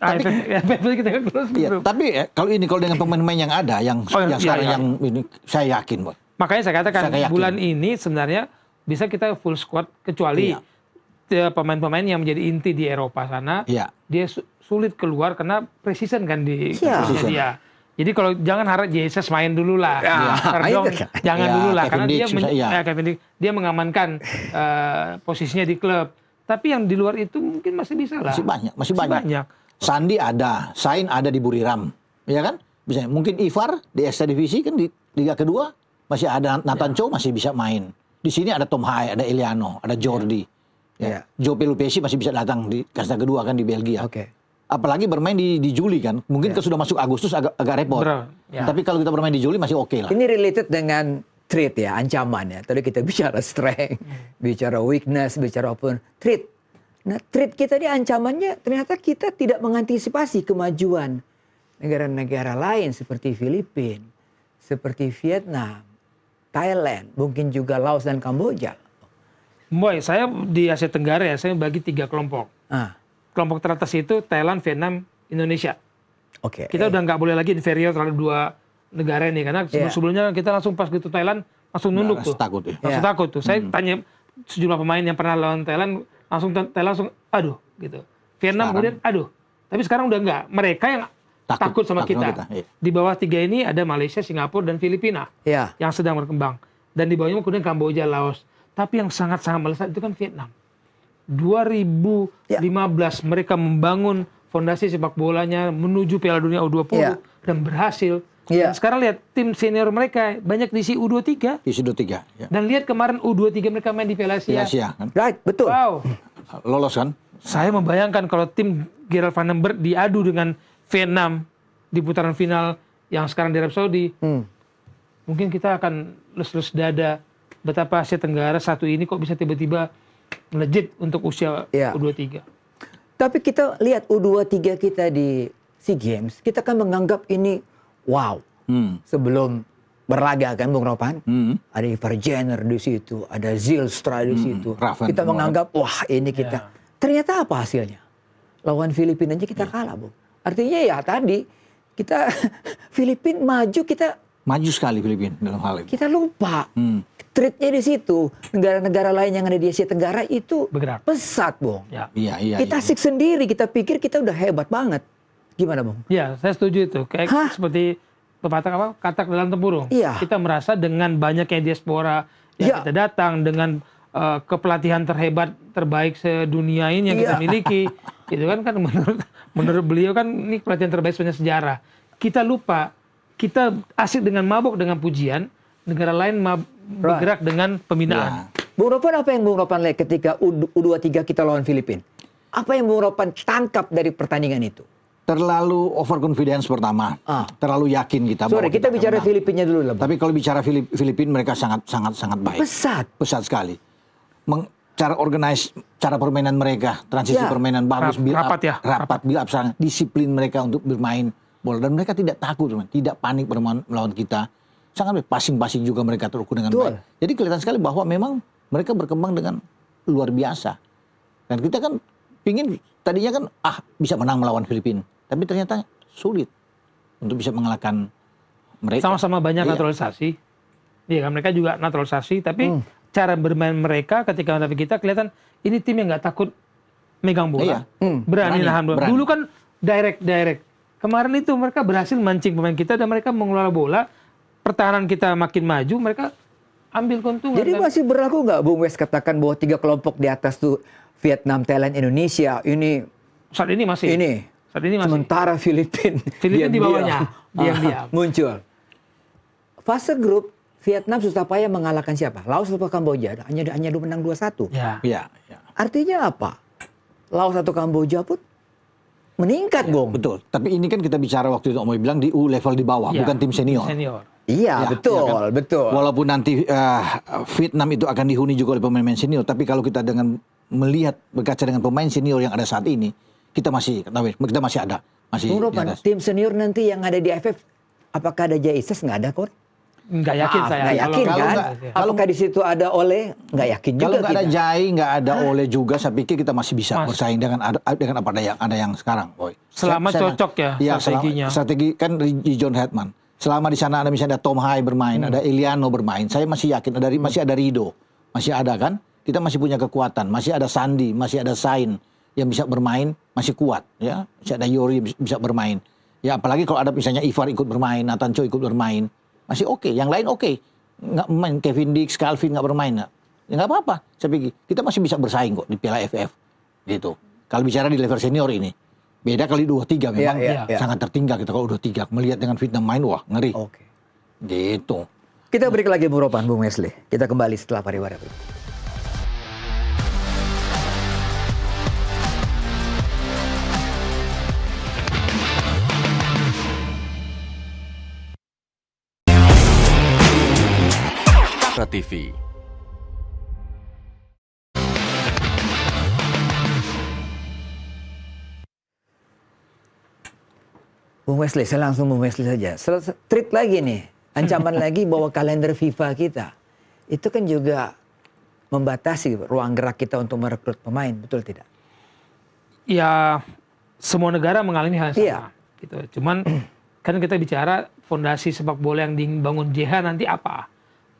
AFF kita tidak keluar grup. Tapi kalau dengan pemain-pemain yang ada, yang sekarang yang ini saya yakin, Boy. Makanya saya katakan bulan ini sebenarnya bisa kita full squad kecuali pemain-pemain yang menjadi inti di Eropa sana. Dia sulit keluar karena precision kan di posisinya dia. Jadi kalau jangan harap Jesus main dulu lah, jangan dulu lah karena dia mengamankan posisinya di klub. Tapi yang di luar itu mungkin masih bisa lah. Masih banyak. Sandi ada, Sain ada di Buriram, ya kan? Bisa. Mungkin Ivar di Extra Divisi kan di Liga kedua masih ada Nathan Chow masih bisa main. Di sini ada Tom Hai, ada Eliano, ada Jordi. Joe Pelupesi masih bisa datang di kasta kedua kan di Belgia. Apalagi bermain di Juli kan. Mungkin sudah masuk Agustus agak repot. Tapi kalau kita bermain di Juli masih oke lah. Ini related dengan threat ya, ancaman ya. Tadi kita bicara strength, bicara weakness, bicara open threat. Nah, threat kita ini ancamannya ternyata kita tidak mengantisipasi kemajuan negara-negara lain seperti Filipina, seperti Vietnam, Thailand, mungkin juga Laos dan Kamboja. Boy, saya di Asia Tenggara ya, saya bagi 3 kelompok. Kelompok teratas itu Thailand, Vietnam, Indonesia. Kita udah nggak boleh lagi inferior terhadap 2 negara ini karena sebelumnya kita langsung pas gitu Thailand langsung nunduk tuh. Langsung takut tuh. Saya tanya sejumlah pemain yang pernah lawan Thailand langsung aduh gitu. Vietnam kemudian aduh. Tapi sekarang udah enggak. Mereka yang takut sama kita. Di bawah 3 ini ada Malaysia, Singapura dan Filipina yang sedang berkembang. Dan di bawahnya kemudian Kamboja, Laos. Tapi yang sangat-sangat melesat itu kan Vietnam. 2015 mereka membangun fondasi sepak bolanya menuju Piala Dunia U20 dan berhasil. Dan sekarang lihat tim senior mereka banyak diisi U23. Dan lihat kemarin U23 mereka main di Piala Asia. Kan? Right, betul. Wow. Lolos kan? Saya membayangkan kalau tim Gerald Van den Berg diadu dengan Vietnam di putaran final yang sekarang di Arab Saudi, mungkin kita akan lus-lus dada betapa Asia Tenggara satu ini kok bisa tiba-tiba melejit untuk usia U23. Tapi kita lihat U23 kita di SEA Games, kita kan menganggap ini wow. Sebelum berlaga kan Bung Ropan, ada Ivar Jenner di situ, ada Zylstra di situ. Kita menganggap wah ini kita. Ternyata apa hasilnya? Lawan Filipina aja kita kalah, Bung. Artinya ya tadi kita Filipina maju, kita maju sekali Filipina dalam hal ini. Kita lupa. Treatnya di situ. Negara-negara lain yang ada di Asia Tenggara itu bergerak pesat, Bung. Iya. Kita asik sendiri, kita pikir kita udah hebat banget. Gimana, Bung? Ya, saya setuju itu. Kayak seperti pepatah apa? Katak dalam tempurung. Iya. Kita merasa dengan banyaknya diaspora yang kita datang, dengan kepelatihan terbaik sedunia ini yang kita miliki, itu kan menurut beliau kan ini pelatihan terbaik sepanjang sejarah. Kita lupa, kita asik dengan mabuk dengan pujian, negara lain bergerak dengan pembinaan. Bung Ropan, apa yang Bung Ropan lihat ketika U23 kita lawan Filipina? Apa yang Bung Ropan tangkap dari pertandingan itu? Terlalu overconfidence pertama, terlalu yakin kita. Kita bicara Filipina dulu lah. Tapi kalau bicara Filipina mereka sangat baik. Pesat sekali. Cara organize, cara permainan mereka, transisi permainan bagus, rapat, build up, disiplin mereka untuk bermain bola dan mereka tidak takut, tidak panik melawan kita. Sangat baik, passing juga mereka terukur dengan baik. Jadi kelihatan sekali bahwa memang mereka berkembang dengan luar biasa. Dan kita kan pingin tadinya kan bisa menang melawan Filipina. Tapi ternyata sulit untuk bisa mengalahkan mereka. Sama-sama banyak naturalisasi. Iya kan, mereka juga naturalisasi. Tapi cara bermain mereka ketika menghadapi kita kelihatan ini tim yang nggak takut megang bola. Berani nahan bola. Dulu kan direct. Kemarin itu mereka berhasil mancing pemain kita dan mereka mengelola bola. Pertahanan kita makin maju, mereka ambil keuntungan. Jadi masih berlaku nggak Bung Wes katakan bahwa 3 kelompok di atas tuh Vietnam, Thailand, Indonesia ini saat ini masih. Saat ini masih. Sementara Filipina di bawahnya diam-diam muncul. Fase grup Vietnam susah payah mengalahkan siapa? Laos atau Kamboja? Hanya menang 2-1. Ya. Artinya apa? Laos atau Kamboja pun meningkat, Bung. Betul. Tapi ini kan kita bicara waktu itu mau bilang di U level di bawah, bukan tim senior. Iya, betul. Walaupun nanti Vietnam itu akan dihuni juga oleh pemain-pemain senior, tapi kalau kita dengan melihat berkaca dengan pemain senior yang ada saat ini, kita masih ada. Bung Ropan, tim senior nanti yang ada di AFF, apakah ada Jaises? Nggak ada, Kor? Nggak yakin saya. Nggak yakin kan? Apakah di situ ada Oleh? Nggak yakin juga. Kalau nggak ada Jai, nggak ada Oleh juga, saya pikir kita masih bisa bersaing dengan apa ada yang sekarang, boy. Selama cocok ya strateginya. Strategi kan di John Hetman. Selama di sana ada misalnya Tom Hai bermain, ada Eliano bermain, saya masih yakin masih ada Rido, masih ada kan? Kita masih punya kekuatan, masih ada Sandi, masih ada Sain yang bisa bermain, masih kuat, ya. Masih ada Yori bisa bermain. Ya apalagi kalau ada misalnya Ivar ikut bermain, Nathan Cho ikut bermain, masih oke. Yang lain oke. Nggak main Kevin Dix, Calvin nggak bermain. Ya nggak apa-apa. Saya pikir kita masih bisa bersaing kok di Piala AFF. Gitu. Kalau bicara di level senior ini. Beda kali 2-3 memang sangat tertinggal kita kalau 2-3. Melihat dengan Vietnam main, wah ngeri. Gitu. Kita break lagi Bung Ropan, Bung Wesley. Kita kembali setelah pariwara berikut. TV. Bung Wesley, saya langsung Bung Wesley saja. Treat lagi nih, ancaman lagi bahwa kalender FIFA kita itu kan juga membatasi ruang gerak kita untuk merekrut pemain, betul tidak? Ya, semua negara mengalami hal yang sama. Gitu. Cuman kan kita bicara fondasi sepak bola yang dibangun JH nanti apa?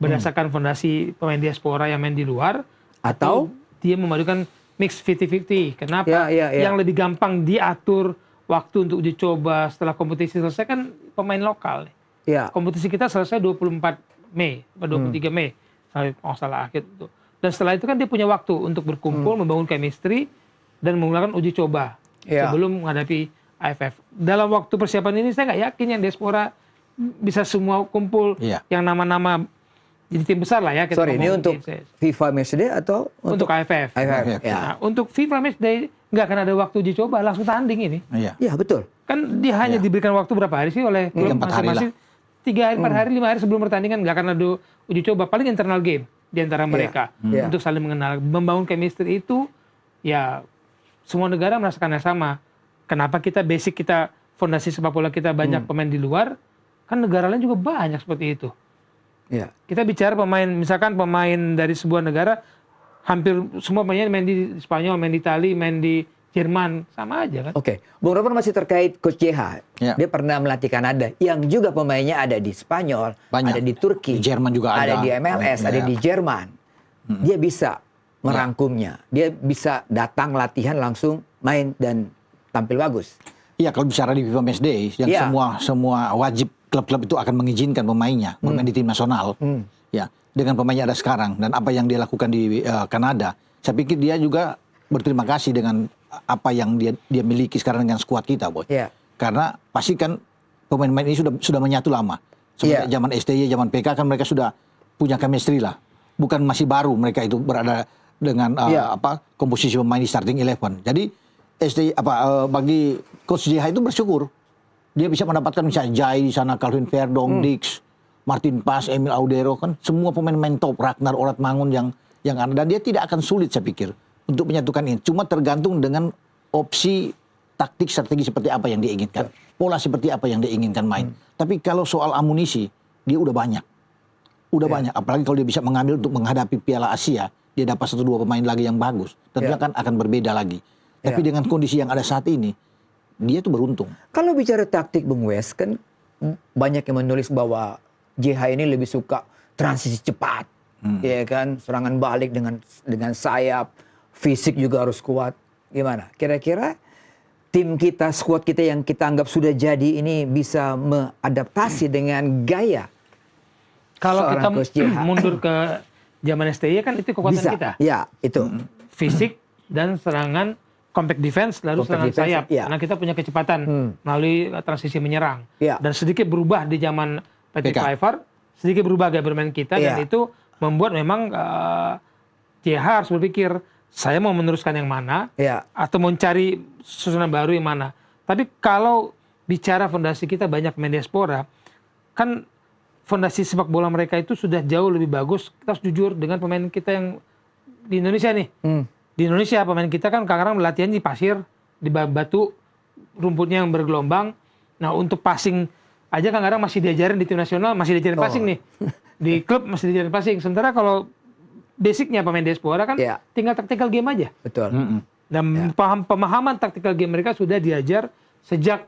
Berdasarkan fondasi pemain diaspora yang main di luar, atau dia memadukan mix 50-50. Kenapa? Yang lebih gampang diatur waktu untuk uji coba setelah kompetisi selesai kan pemain lokal. Kompetisi kita selesai 24 Mei, 23 Mei, kalau salah akhir itu. Dan setelah itu kan dia punya waktu untuk berkumpul, membangun chemistry, dan menggunakan uji coba sebelum menghadapi AFF. Dalam waktu persiapan ini saya nggak yakin yang diaspora bisa semua kumpul, yang nama-nama jadi tim besar lah ya. Ini untuk FIFA Matchday atau untuk AFF? Nah, untuk FIFA Matchday nggak akan ada waktu uji coba, langsung tanding ini. Iya, betul. Kan dia hanya diberikan waktu berapa hari sih oleh klub masing-masing? 3 hari, 4 hari, 5 hari sebelum pertandingan nggak akan ada uji coba. Paling internal game. di antara mereka untuk saling mengenal, membangun chemistry itu ya semua negara merasakan yang sama. Kenapa basic kita fondasi sepak bola kita banyak pemain di luar, kan negara lain juga banyak seperti itu. Ya. Kita bicara pemain, misalkan pemain dari sebuah negara hampir semua pemainnya main di Spanyol, main di Itali, main di Jerman, sama aja kan. Oke, Bung Ropan masih terkait Coach JH. Ya. Dia pernah melatih Kanada, yang juga pemainnya ada di Spanyol, Banyak. ada di Turki, Di Jerman juga ada. di MLS, ada di Jerman. Dia bisa merangkumnya, dia bisa datang latihan langsung main dan tampil bagus. Iya, kalau bicara di FIFA Matchday, yang semua wajib klub-klub itu akan mengizinkan pemainnya bermain di tim nasional. Ya, dengan pemainnya ada sekarang dan apa yang dia lakukan di Kanada, saya pikir dia juga berterima kasih dengan apa yang dia miliki sekarang dengan skuad kita, Boy. Iya. Karena pasti kan pemain-pemain ini sudah menyatu lama. Sebenarnya zaman STY, zaman PK kan mereka sudah punya chemistry lah. Bukan masih baru mereka itu berada dengan komposisi pemain di starting 11. Jadi bagi Coach JH itu bersyukur dia bisa mendapatkan misalnya Jai di sana, Calvin Verdong, Dix, Martin Pas, Emil Audero, kan semua pemain-pemain top, Ragnar Oratmangun yang ada, dan dia tidak akan sulit saya pikir untuk menyatukan ini. Cuma tergantung dengan opsi taktik strategi seperti apa yang dia inginkan, pola seperti apa yang dia inginkan main. Tapi kalau soal amunisi dia udah banyak. Banyak, apalagi kalau dia bisa mengambil untuk menghadapi Piala Asia, dia dapat 1-2 pemain lagi yang bagus. Tentunya kan akan berbeda lagi. Tapi dengan kondisi yang ada saat ini, dia tuh beruntung. Kalau bicara taktik Bung Wes, kan banyak yang menulis bahwa JH ini lebih suka transisi cepat, ya kan, serangan balik dengan sayap, fisik juga harus kuat. Gimana? Kira-kira tim kita, skuad kita yang kita anggap sudah jadi ini bisa mengadaptasi dengan gaya Kalau kita Coach JH? mundur ke zaman STY kan itu kekuatan Bisa. kita. Ya, itu. Fisik dan serangan compact defense lalu Compact serangan defense, sayap. ya. Karena kita punya kecepatan melalui transisi menyerang. Ya. Dan sedikit berubah di zaman Patrick PK. Kluivert, sedikit berubah gaya bermain kita dan itu membuat memang JH harus berpikir saya mau meneruskan yang mana atau mau cari susunan baru yang mana. Tapi kalau bicara fondasi kita banyak pemain diaspora, kan fondasi sepak bola mereka itu sudah jauh lebih bagus. Kita harus jujur dengan pemain kita yang di Indonesia nih. Di Indonesia pemain kita kan kadang-kadang latihan di pasir, di batu, rumputnya yang bergelombang. Nah untuk passing aja kadang-kadang masih diajarin di tim nasional, masih diajarin passing nih. Di klub masih diajarin passing. Sementara kalau basicnya pemain diaspora kan tinggal tactical game aja. Betul. Dan pemahaman tactical game mereka sudah diajar sejak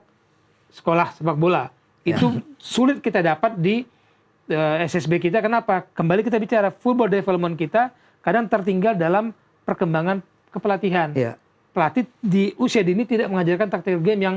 sekolah sepak bola. Itu sulit kita dapat di SSB kita. Kenapa? Kembali kita bicara football development kita kadang tertinggal dalam perkembangan kepelatihan. Pelatih di usia dini tidak mengajarkan tactical game yang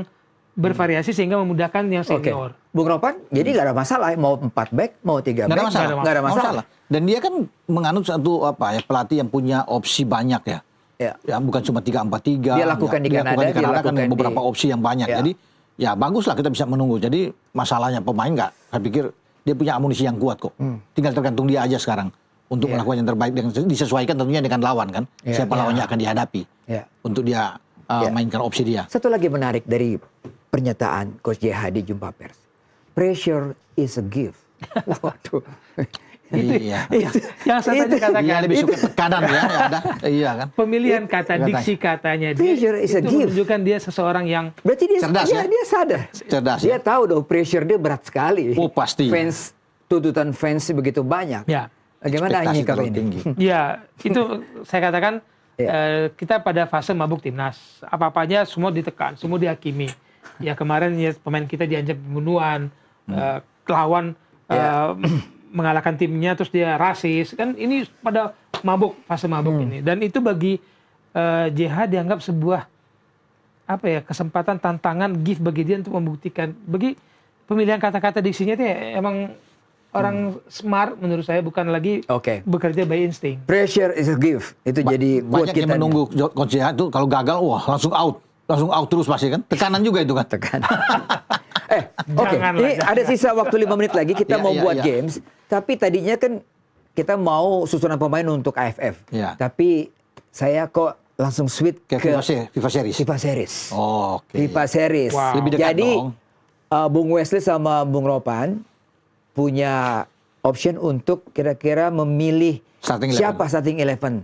bervariasi sehingga memudahkan yang senior. Bung Ropan, jadi nggak ada masalah mau 4 back, mau 3 back, nggak ada masalah. Dan dia kan menganut satu pelatih yang punya opsi banyak ya. Ya bukan cuma 3-4-3. Dia lakukan di Kanada, dia lakukan kan beberapa opsi yang banyak. Jadi ya baguslah kita bisa menunggu. Jadi masalahnya pemain nggak, saya pikir dia punya amunisi yang kuat kok. Tinggal tergantung dia aja sekarang untuk melakukan yang terbaik, dengan disesuaikan tentunya dengan lawan kan. Siapa lawannya akan dihadapi untuk dia mainkan opsi dia. Satu lagi menarik dari pernyataan Coach JH di jumpa pers. Pressure is a gift. Waduh. Iya. Yang saya tadi katakan. Iya, lebih suka tekanan ya. Ada. Iya kan. Pemilihan kata, diksi katanya dia Pressure is a itu gift. menunjukkan dia seseorang yang Berarti dia cerdas ya? dia sadar. Cerdas Dia ya? tahu dong pressure dia berat sekali. Oh, pasti. Fans, tuntutan fans begitu banyak. ya. Bagaimana Ekspektasi nyikapi terlalu ini? tinggi. Ya, itu saya katakan kita pada fase mabuk timnas. Apa-apanya semua ditekan, semua dihakimi. Ya kemarin ya pemain kita diancam pembunuhan, lawan mengalahkan timnya terus dia rasis. Kan ini pada mabuk, fase mabuk ini. Dan itu bagi JH dianggap sebuah kesempatan, tantangan, gift bagi dia untuk membuktikan. Bagi pemilihan kata-kata diksinya itu emang orang smart menurut saya, bukan lagi bekerja by insting. Pressure is a gift. Itu jadi quote Banyak kita. yang menunggu Coach JH itu kalau gagal, wah langsung out terus pasti kan. Tekanan juga itu kan. Tekanan. Ini ada sisa waktu 5 menit lagi, kita mau buat games. Tapi tadinya kan kita mau susunan pemain untuk AFF. Tapi saya kok langsung switch ke FIFA Series. FIFA Series. Oke. FIFA Series. Lebih dekat jadi dong. Bung Wesley sama Bung Ropan punya option untuk kira-kira memilih Starting siapa starting 11.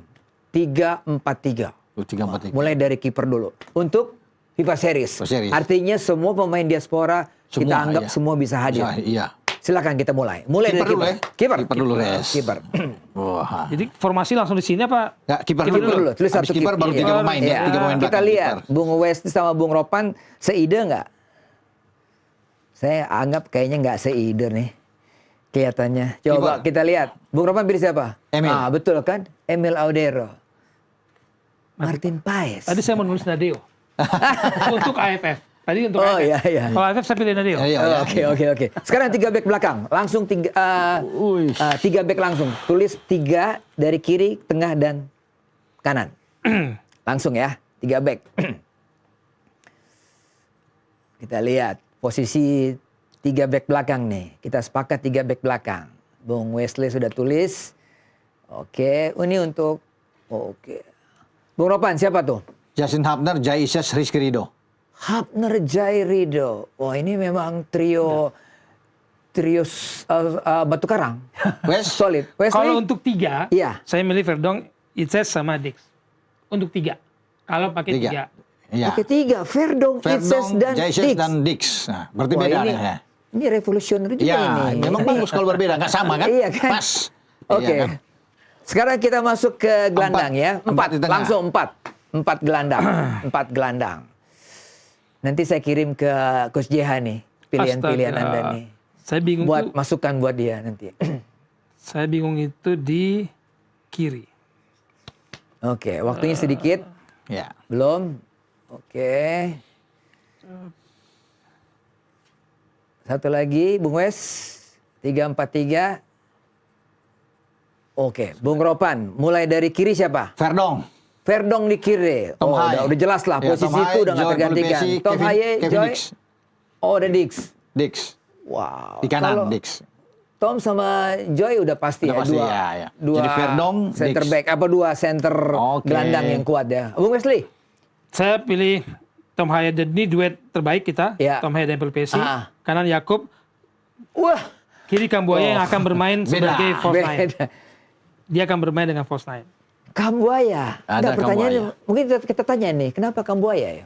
3-4-3. 3-4-3. Mulai dari kiper dulu. Untuk FIFA Series. FIFA Series. Artinya semua pemain diaspora kita Semua, anggap iya. semua bisa hadir. Iya. Silakan kita mulai. Mulai Kiper dari dulu ya? Kiper. Kiper dulu, Res. Kiper. Wah. Jadi formasi langsung di sini apa? Ya, kiper Kiper dulu. dulu. Tulis Habis satu kiper baru Iya. 3 pemain ya. Iya. 3 pemain Kita belakang lihat kiper. Bung Wesley sama Bung Ropan seide nggak? Saya anggap kayaknya nggak seide nih. Kelihatannya. Coba Kiper. kita lihat. Bung Ropan pilih siapa? Emil. Ah, betul kan? Emil Audero. Martin Paes. Tadi saya menulis Nadeo. Untuk AFF. Tadi untuk Oh, AFF. iya, iya. Kalau AFF saya pilih Nadeo. Iya, Oh, Oke. Sekarang 3 back belakang. Langsung 3 back langsung. Tulis 3 dari kiri, tengah, dan kanan. Langsung ya. 3 back. Kita lihat posisi 3 back belakang nih. Kita sepakat 3 back belakang. Bung Wesley sudah tulis. Oke. Ini untuk... Oke. Bung Ropan, siapa tuh? Justin Hubner, Jai Isyas, Rizky Ridho. Hubner, Jai Ridho. Wah, ini memang trio Batu Karang. Wes, Solid. Wesley? Kalau untuk 3, Iya. saya milih Verdong, Itses sama Dix. Untuk 3. Kalau pakai 3. Iya. Oke, 3. Verdong, Itses, dan Jai Isyas Dix. dan Dix. Nah, berarti Wah, beda ini, ya. ini revolusioner juga Ya, ini. memang bagus kalau berbeda, nggak sama kan? Iya kan? Pas. Oke. Iya kan? Sekarang kita masuk ke gelandang ya. 4. Empat di tengah. Langsung 4. 4 gelandang. 4 gelandang. Nanti saya kirim ke Coach JH nih. Pilihan-pilihan Astaga. Anda nih. Saya bingung Buat tuh, masukan buat dia nanti. saya bingung itu di kiri. Oke, waktunya sedikit. Ya. Belum? Oke. Satu lagi, Bung Wes. 3-4-3. Oke, Bung Ropan. Mulai dari kiri siapa? Verdong. Verdong di kiri. Tom Haye. Udah jelas lah. Ya, Posisi Tom Haye, itu udah nggak Joy tergantikan. Boniface, Tom Haye, Kevin Joy. Dix. Oh, ada Dix. Dix. Wow. Di kanan, Kalau Dix. Tom sama Joy udah pasti Udah ya. pasti, Dua, ya. dua Jadi Verdong, center Dix. back. Apa 2 center Oke. gelandang yang kuat ya. Bung Wesley. Saya pilih Tom Haye dan ini duet terbaik kita. Ya. Tom Haye dan Pelpesi. Ah. Kanan Yakob, Wah. kiri Kambuaya yang akan bermain sebagai false nine. Beda. Dia akan bermain dengan false nine. Kambuaya. Ada Nggak, pertanyaan Kambuaya. mungkin kita tanya nih, kenapa Kambuaya ya?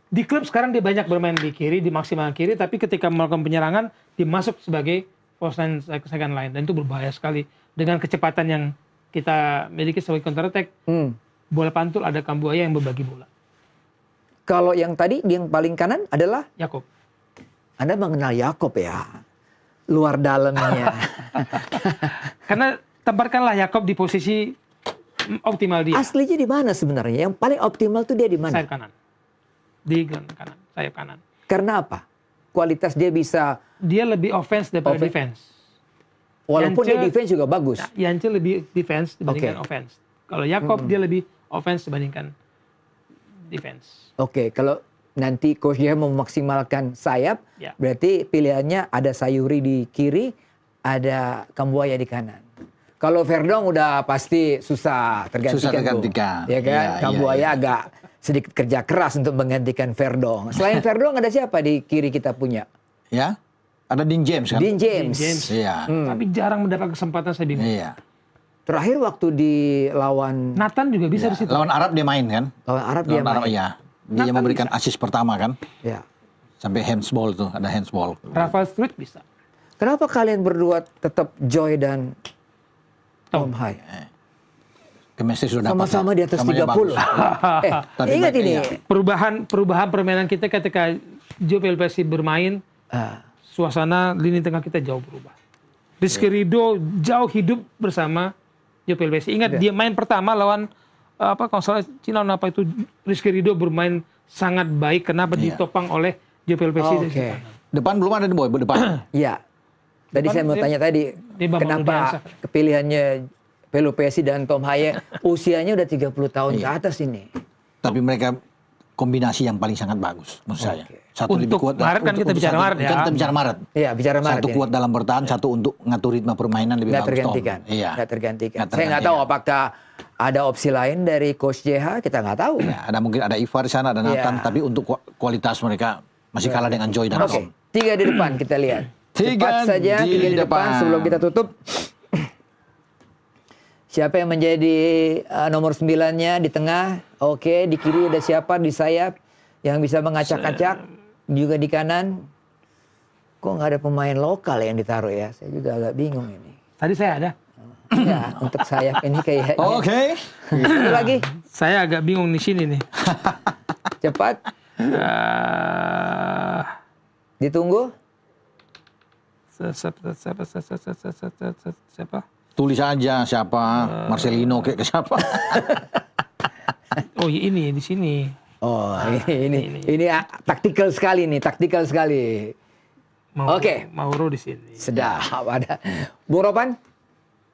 Di klub sekarang dia banyak bermain di kiri, di maksimal kiri, tapi ketika melakukan penyerangan, dia masuk sebagai false nine second line. Dan itu berbahaya sekali. Dengan kecepatan yang kita miliki sebagai counter attack, bola pantul ada Kambuaya yang berbagi bola. Kalau yang tadi yang paling kanan adalah Yakob. Anda mengenal Yakob ya. Luar dalamnya. Karena tempatkanlah Yakob di posisi optimal dia. Aslinya di mana sebenarnya? Yang paling optimal tuh dia di mana? Sayap kanan. Di gelandang kanan, sayap kanan. Karena apa? Kualitas dia bisa, Dia lebih offense daripada Offen- defense. walaupun dia Yance- defense juga bagus. Nah, Yance lebih defense dibandingkan Oke. offense. Kalau Yakob dia lebih offense dibandingkan defense. Oke, kalau nanti coach dia mau memaksimalkan sayap, Ya. berarti pilihannya ada Sayuri di kiri, ada Kambuaya di kanan. Kalau Verdong udah pasti susah tergantikan. Susah tergantikan. Ya kan? Iya, Kambuaya iya. agak sedikit kerja keras untuk menggantikan Verdong. Selain Verdong ada siapa di kiri kita punya? Ya. Ada Dean James kan? Dean James. James. Iya. Tapi jarang mendapat kesempatan, saya bingung. Iya. Terakhir waktu di lawan Nathan juga bisa di situ. Lawan Arab dia main kan? lawan Arab dia Lawan Arab main. iya. Dia yang memberikan assist pertama kan? Ya. Sampai handsball tuh, ada handsball. Rafael Struijk bisa. Kenapa kalian berdua tetap Joy dan Tom Haye? Chemistry sudah dapat. Sama-sama ya. di atas Samanya 30. bagus. Tadi Ingat back- ini. iya. Perubahan permainan kita ketika Joe Pelpesi bermain, suasana lini tengah kita jauh berubah. Rizky Ridho jauh hidup bersama Joe Pelpesi. Ingat dia main pertama lawan kalau salah Cina apa itu, Rizky Ridho bermain sangat baik. Kenapa ditopang oleh Joe Pelpesi dari Oke. situ. Depan belum ada nih boy, depan. Iya. Tadi Depan saya mau dia- tanya tadi, dia Bambang kenapa Rudiansa. kepilihannya Pelupesi dan Tom Haye usianya udah 30 tahun ke atas ini. Tapi mereka kombinasi yang paling sangat bagus menurut saya. Satu lebih Untuk kuat. Maret kan kita bicara Maret ya. Kan kita bicara Maret. Iya, bicara Maret Satu ini. kuat dalam bertahan, satu untuk ngatur ritme permainan lebih Nggak bagus. tergantikan. Tom. Iya. Nggak tergantikan. Nggak Saya nggak tahu tergantikan. apakah ada opsi lain dari Coach JH, kita nggak tahu. Ya, ada mungkin ada Ivar di sana, ada Nathan, Iya. tapi untuk kualitas mereka masih kalah dengan Joy dan Oke, Tom. 3 di depan kita lihat. Tiga Cepat saja, di 3 di depan depan. sebelum kita tutup. Siapa yang menjadi nomor 9-nya di tengah? Oke, di kiri ada siapa di sayap yang bisa mengacak-acak? Juga di kanan. Kok nggak ada pemain lokal yang ditaruh ya? Saya juga agak bingung ini. Tadi saya ada. Ya, untuk sayap ini kayaknya. Oke. Satu lagi. Saya agak bingung di sini nih. Cepat. Ditunggu. Siapa? Tulis aja siapa, Marcelino kayak ke siapa. Oh ini di sini. Oh, ini taktikal sekali nih, taktikal sekali. Oke. Mauro di sini. Sedap ada. Bung Ropan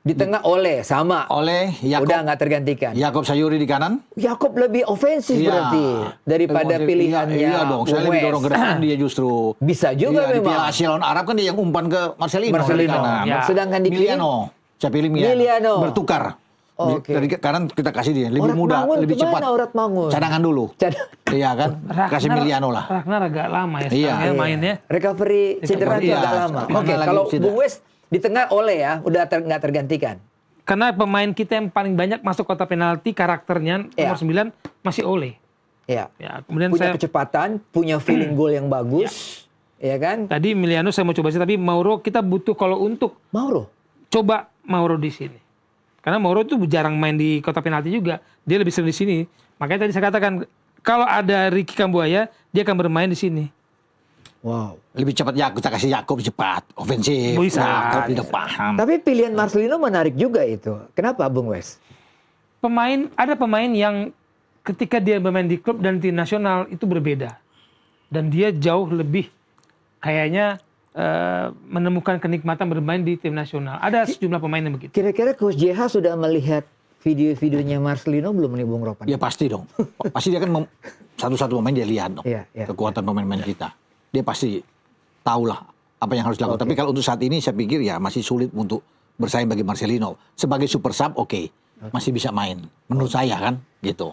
di tengah Ole sama. Oleh Yakob. Udah nggak tergantikan. Yakob Sayuri di kanan. Yakob lebih ofensif Iya. berarti daripada pilihannya. Iya dong, saya lebih West. dorong ke depan dia justru. Bisa juga Iya, di memang. Piala Asia lawan Arab kan dia yang umpan ke Marcelino. Marcelino. Di kanan. Ya. Sedangkan di kiri Miliano. Saya pilih Miliano. Miliano. Bertukar. Oke. Dari kanan kita kasih dia lebih Orat muda, Mangun lebih kemana cepat. Orat Mangun? Cadangan dulu. Iya kan? Kasih Miliano lah. Ragnar agak lama ya Iya. sekarang ya mainnya. Recovery cedera Recovery, itu iya. agak lama. Mana Oke, lagi kalau cedera. Bung West di tengah Ole ya, udah nggak tergantikan. Karena pemain kita yang paling banyak masuk kotak penalti karakternya Iya. nomor 9 masih Ole. Ya. Ya, kemudian Punya saya kecepatan, punya feeling gol yang bagus, ya kan? tadi Miliano saya mau coba sih, tapi Mauro kita butuh kalau untuk Mauro. coba Mauro di sini. Karena Mauro itu jarang main di kotak penalti juga. Dia lebih sering di sini. Makanya tadi saya katakan kalau ada Ricky Kambuaya, dia akan bermain di sini. Wow. Lebih cepat Yakob, kita kasih Yakob cepat, ofensif. Bisa. Yakob di depan. Tapi pilihan Marcelino menarik juga itu. Kenapa Bung West? Ada pemain yang ketika dia bermain di klub dan tim nasional itu berbeda. Dan dia jauh lebih kayaknya menemukan kenikmatan bermain di tim nasional. Ada sejumlah pemain yang begitu. Kira-kira Coach JH sudah melihat video-videonya Marcelino belum nih Bung Ropan? Ya pasti dong. Pasti dia kan satu-satu pemain dia lihat dong. Iya, iya. Kekuatan pemain-pemain kita. Dia pasti tahulah apa yang harus dilakukan. Tapi kalau untuk saat ini saya pikir ya masih sulit untuk bersaing bagi Marcelino. Sebagai super sub oke. Masih bisa main. Menurut saya kan gitu.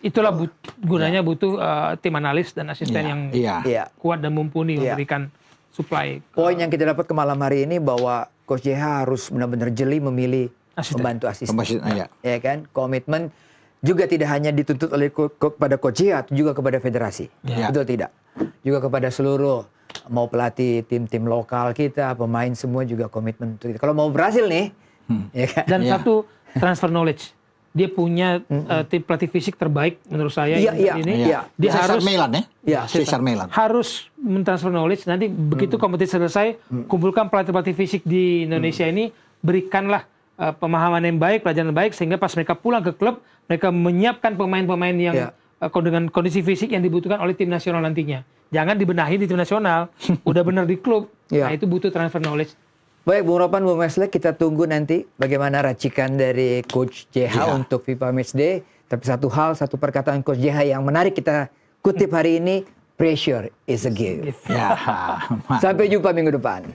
Itulah gunanya butuh tim analis dan asisten yang Iya. kuat dan mumpuni Iya. memberikan supply. Poin yang kita dapat ke malam hari ini bahwa Coach JH harus benar-benar jeli memilih pembantu asisten. Iya. Ya kan? Komitmen juga tidak hanya dituntut oleh kepada Coach JH, juga kepada federasi. Ya. Betul tidak? Juga kepada seluruh mau pelatih tim-tim lokal kita, pemain semua juga komitmen untuk itu. Kalau mau berhasil nih, ya kan? Dan Iya. satu transfer knowledge. Dia punya tim pelatih fisik terbaik menurut saya Iya, ini. iya. Dia Cesar harus Melan ya? Iya, Cesar Melan. harus mentransfer knowledge. Nanti begitu kompetisi selesai, kumpulkan pelatih-pelatih fisik di Indonesia ini, berikanlah pemahaman yang baik, pelajaran yang baik, sehingga pas mereka pulang ke klub, mereka menyiapkan pemain-pemain yang dengan kondisi fisik yang dibutuhkan oleh tim nasional nantinya. Jangan dibenahi di tim nasional, udah benar di klub. Iya. Nah itu butuh transfer knowledge. Baik, Bung Ropan, Bung Wesley, kita tunggu nanti bagaimana racikan dari Coach JH untuk FIFA Matchday. Tapi satu perkataan Coach JH yang menarik kita kutip hari ini, pressure is a gift. Ya. Sampai jumpa minggu depan.